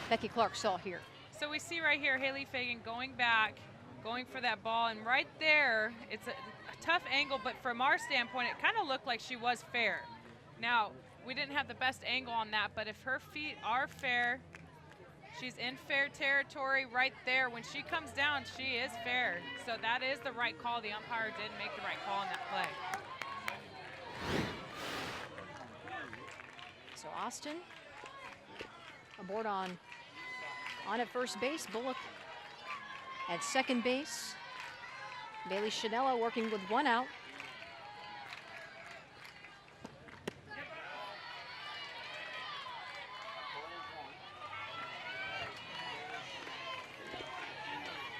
Becky Clark saw here. So we see right here Haley Fagan going back, going for that ball, and right there, it's a tough angle, but from our standpoint, it kind of looked like she was fair. Now, we didn't have the best angle on that, but if her feet are fair, she's in fair territory right there. When she comes down, she is fair. So that is the right call. The umpire did make the right call on that play. So Austin aboard on at first base. Bullock at second base. Bailey Chanella working with 1 out.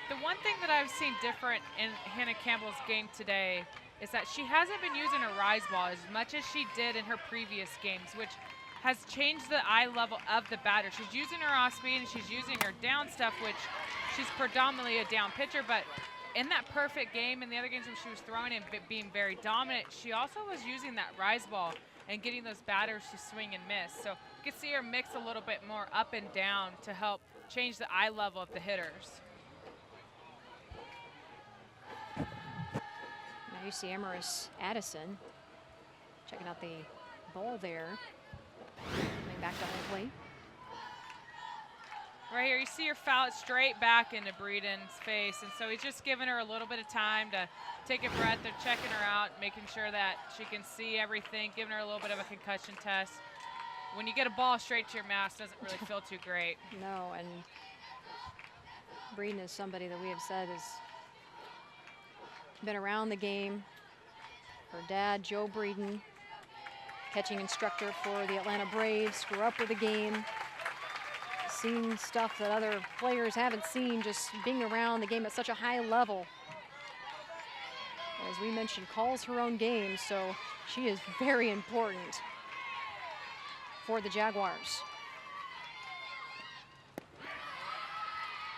The one thing that I've seen different in Hannah Campbell's game today is that she hasn't been using her rise ball as much as she did in her previous games, which has changed the eye level of the batter. She's using her off speed and she's using her down stuff, which she's predominantly a down pitcher, but in that perfect game and the other games when she was throwing and being very dominant, she also was using that rise ball. and getting those batters to swing and miss. So you can see her mix a little bit more up and down to help change the eye level of the hitters. Now you see Emerus Addison checking out the ball there. Coming back to home plate. Right here, you see her foul it straight back into Breeden's face, and so he's just giving her a little bit of time to take a breath. They're checking her out, making sure that she can see everything, giving her a little bit of a concussion test. When you get a ball straight to your mask, doesn't really feel too great. No, and Breeden is somebody that we have said has been around the game. Her dad, Joe Breeden, catching instructor for the Atlanta Braves, grew up with the game. Seen stuff that other players haven't seen, just being around the game at such a high level. As we mentioned, calls her own game, so she is very important for the Jaguars.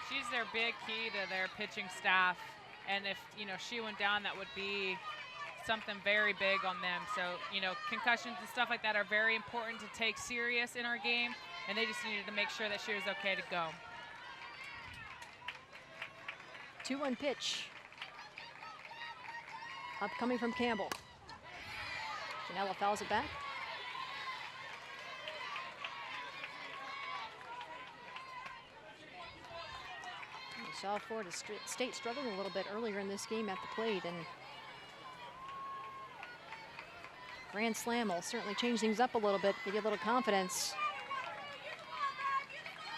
She's their big key to their pitching staff, and if she went down, that would be something very big on them. So concussions and stuff like that are very important to take serious in our game, and they just needed to make sure that she was okay to go. 2-1 pitch. Upcoming from Campbell. Janela fouls it back. We saw Florida State struggling a little bit earlier in this game at the plate, and Grand Slam will certainly change things up a little bit, give you a little confidence.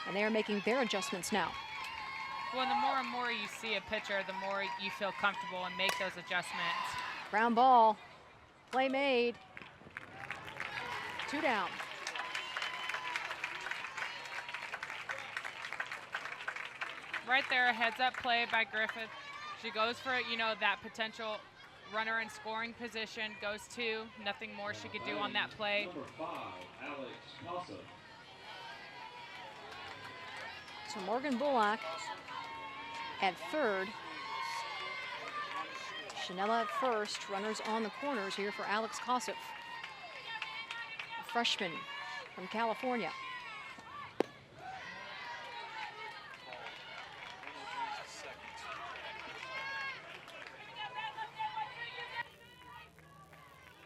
And they are making their adjustments now. Well, the more and more you see a pitcher, the more you feel comfortable and make those adjustments. Ground ball, play made. 2 down. Right there, a heads-up play by Griffith. She goes for that potential runner in scoring position, goes 2. Nothing more she could do on that play. Number 5, Alex Casa. So Morgan Bullock at third. Chanella at first. Runners on the corners here for Alex Kossoff, a freshman from California.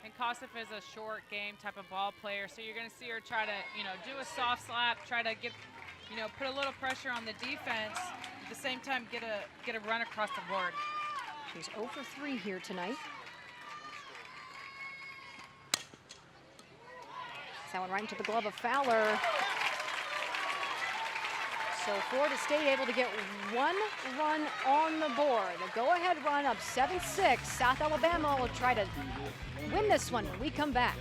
And Kossoff is a short game type of ball player, so you're going to see her try to, do a soft slap, try to get, put a little pressure on the defense. At the same time, get a run across the board. She's 0 for 3 here tonight. That one right into the glove of Fowler. So Florida State able to get 1 run on the board. The go-ahead run up 7-6. South Alabama will try to win this one when we come back.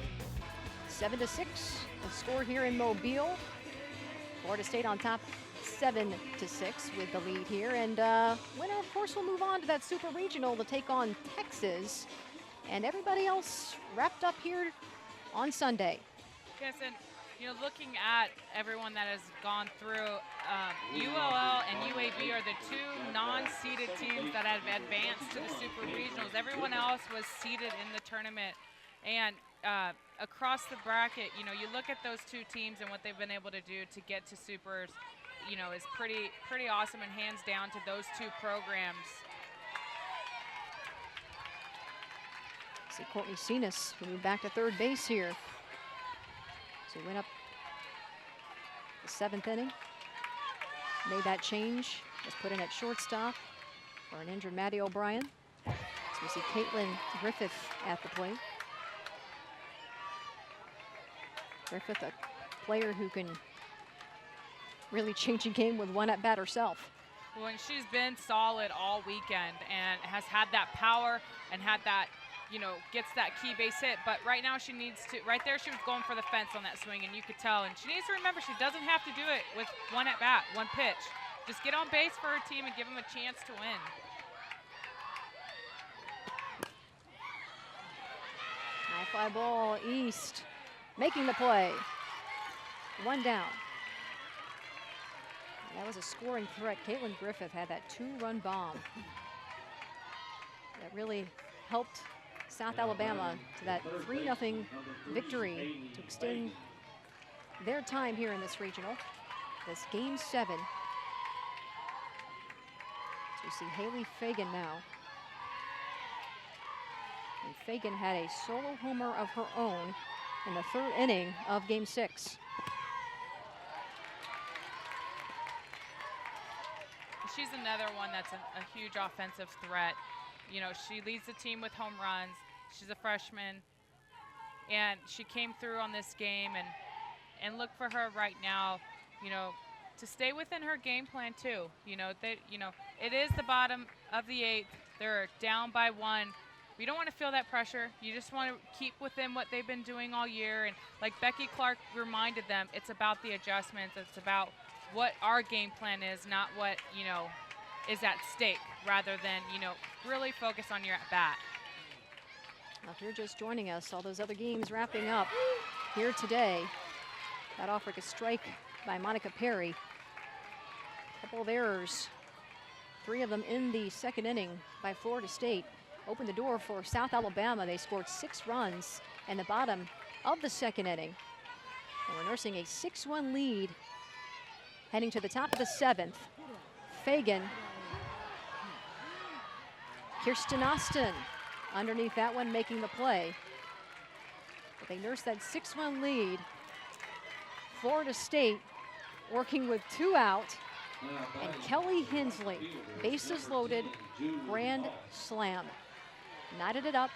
7-6, the score here in Mobile. Florida State on top 7-6 with the lead here. And winner, of course, will move on to that Super Regional to take on Texas. And everybody else wrapped up here on Sunday. Yes, and looking at everyone that has gone through, ULL and UAB are the 2 non-seeded teams that have advanced to the Super Regionals. Everyone else was seeded in the tournament. And across the bracket, you look at those 2 teams and what they've been able to do to get to Supers, is pretty awesome, and hands down to those 2 programs. See Courtney Cenas moving back to third base here. So he went up the 7th inning. Made that change. Was put in at shortstop for an injured Maddie O'Brien. So we see Caitlin Griffith at the plate. Griffith, a player who can really change a game with 1 at bat herself. Well, and she's been solid all weekend and has had that power and had that, gets that key base hit. But right now she needs to, right there she was going for the fence on that swing, and you could tell. And she needs to remember she doesn't have to do it with 1 at bat, 1 pitch. Just get on base for her team and give them a chance to win. High fly ball east, making the play. 1 down. That was a scoring threat. Caitlin Griffith had that 2-run bomb that really helped South Alabama to that 3-0 victory to extend their time here in this regional. This game 7. So you see Haley Fagan now. And Fagan had a solo homer of her own in the 3rd inning of game 6. She's another one that's a huge offensive threat. You know, she leads the team with home runs. She's a freshman, and she came through on this game, and look for her right now, you know, to stay within her game plan too. You know, it is the bottom of the 8th. They're down by 1. You don't want to feel that pressure. You just want to keep within what they've been doing all year. And like Becky Clark reminded them, it's about the adjustments. It's about what our game plan is, not what, you know, is at stake, rather than, you know, really focus on your at-bat. Well, if you're just joining us, all those other games wrapping up here today. Got off like a strike by Monica Perry. Couple of errors, 3 of them in the 2nd inning by Florida State. Opened the door for South Alabama. They scored 6 runs in the bottom of the 2nd inning. And we're nursing a 6-1 lead heading to the top of the 7th. Fagan. Kirsten Austin underneath that one making the play. But they nurse that 6-1 lead. Florida State working with 2 out. And Kelly Hensley, bases loaded, grand slam. Knotted it up.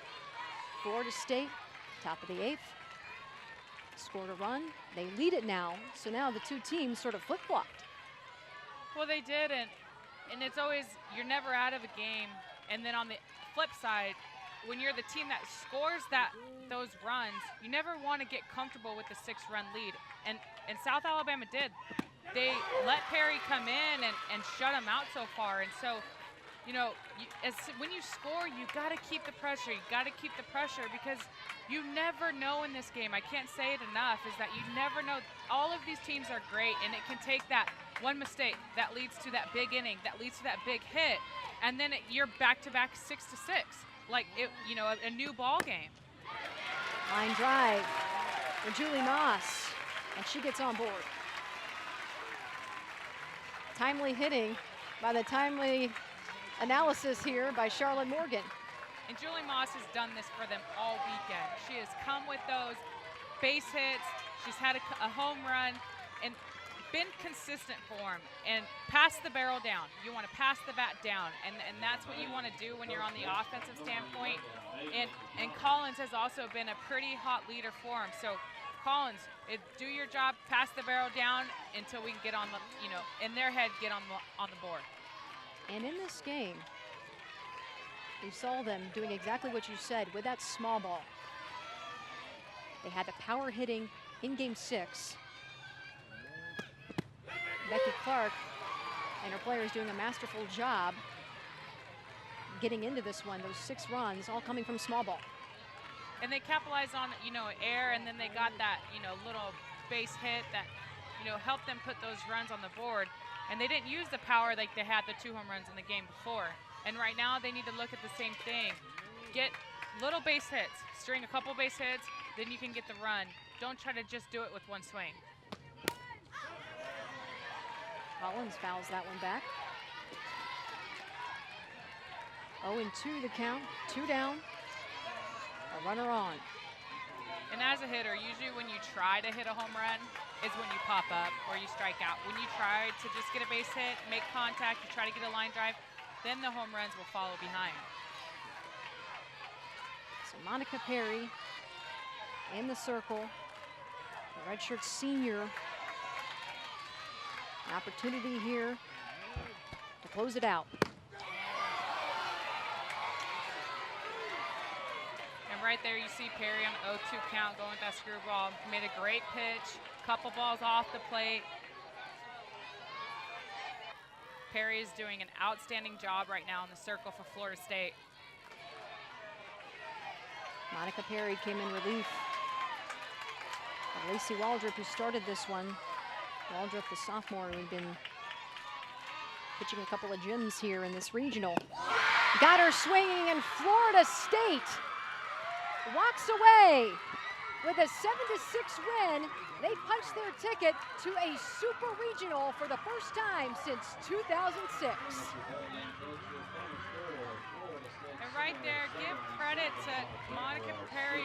Florida State, top of the 8th. Scored a run. They lead it now. So now the 2 teams sort of flip-flopped. Well, they did, and it's always, you're never out of a game. And then on the flip side, when you're the team that scores those runs, you never want to get comfortable with the 6-run lead. And South Alabama did. They let Perry come in and shut him out so far. And so, you know, when you score, you got to keep the pressure. You got to keep the pressure, because you never know in this game. I can't say it enough, is that you never know. All of these teams are great, and it can take that one mistake that leads to that big inning, that leads to that big hit, and then you're back-to-back 6-6, like it, you know, a new ball game. Line drive for Julie Moss, and she gets on board. Timely hitting by the timely analysis here by Charlotte Morgan. And Julie Moss has done this for them all weekend. She has come with those base hits. She's had a home run and been consistent for them. And pass the barrel down. You want to pass the bat down. And that's what you want to do when you're on the offensive standpoint. And Collins has also been a pretty hot leader for him. So Collins, do your job, pass the barrel down until we can get on the, you know, in their head, get on the board. And in this game, we saw them doing exactly what you said with that small ball. They had the power hitting in game 6. Becky Clark and her players doing a masterful job getting into this one. Those 6 runs all coming from small ball. And they capitalized on, you know, air, and then they got that, you know, little base hit that, you know, helped them put those runs on the board. And they didn't use the power like they had the 2 home runs in the game before. And right now they need to look at the same thing. Get little base hits, string a couple base hits, then you can get the run. Don't try to just do it with one swing. Collins fouls that one back. 0-2 the count, 2 down. A runner on. And as a hitter, usually when you try to hit a home run is when you pop up or you strike out. When you try to just get a base hit, make contact, you try to get a line drive, then the home runs will follow behind. So Monica Perry in the circle, the redshirt senior. An opportunity here to close it out. And right there you see Perry on the 0-2 count going with that screwball. Made a great pitch, couple balls off the plate. Perry is doing an outstanding job right now in the circle for Florida State. Monica Perry came in relief of Lacey Waldrop, who started this one. Waldrop, the sophomore, who'd been pitching a couple of gems here in this regional. Got her swinging, and Florida State walks away with a 7-6 win. They punched their ticket to a super regional for the first time since 2006. And right there, give credit to Monica Perry,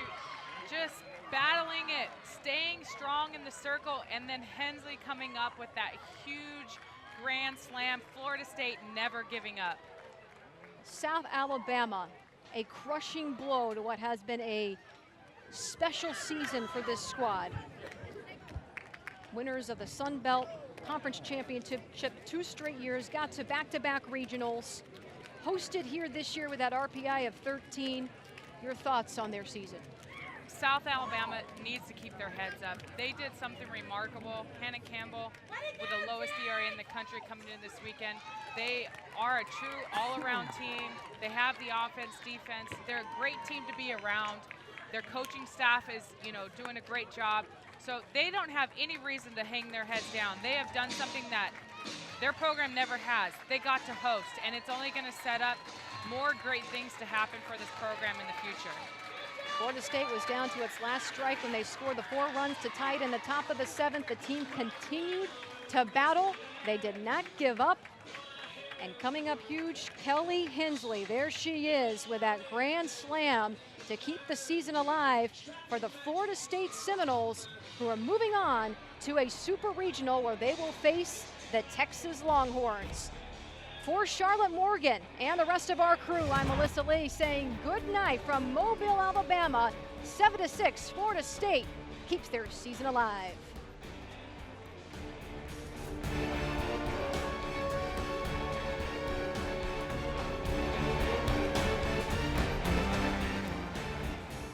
just battling it, staying strong in the circle, and then Hensley coming up with that huge grand slam. Florida State never giving up. South Alabama, a crushing blow to what has been a special season for this squad. Winners of the Sun Belt Conference Championship 2 straight years, got to back-to-back regionals, hosted here this year with that RPI of 13. Your thoughts on their season? South Alabama needs to keep their heads up. They did something remarkable. Hannah Campbell with the lowest ERA in the country coming in this weekend. They are a true all-around team. They have the offense, defense. They're a great team to be around. Their coaching staff is, doing a great job. So they don't have any reason to hang their heads down. They have done something that their program never has. They got to host, and it's only going to set up more great things to happen for this program in the future. Florida State was down to its last strike when they scored the 4 runs to tie it in the top of the 7th. The team continued to battle. They did not give up. And coming up huge, Kelly Hensley. There she is with that grand slam to keep the season alive for the Florida State Seminoles, who are moving on to a super regional where they will face the Texas Longhorns. For Charlotte Morgan and the rest of our crew, I'm Melissa Lee saying good night from Mobile, Alabama. 7-6, Florida State keeps their season alive.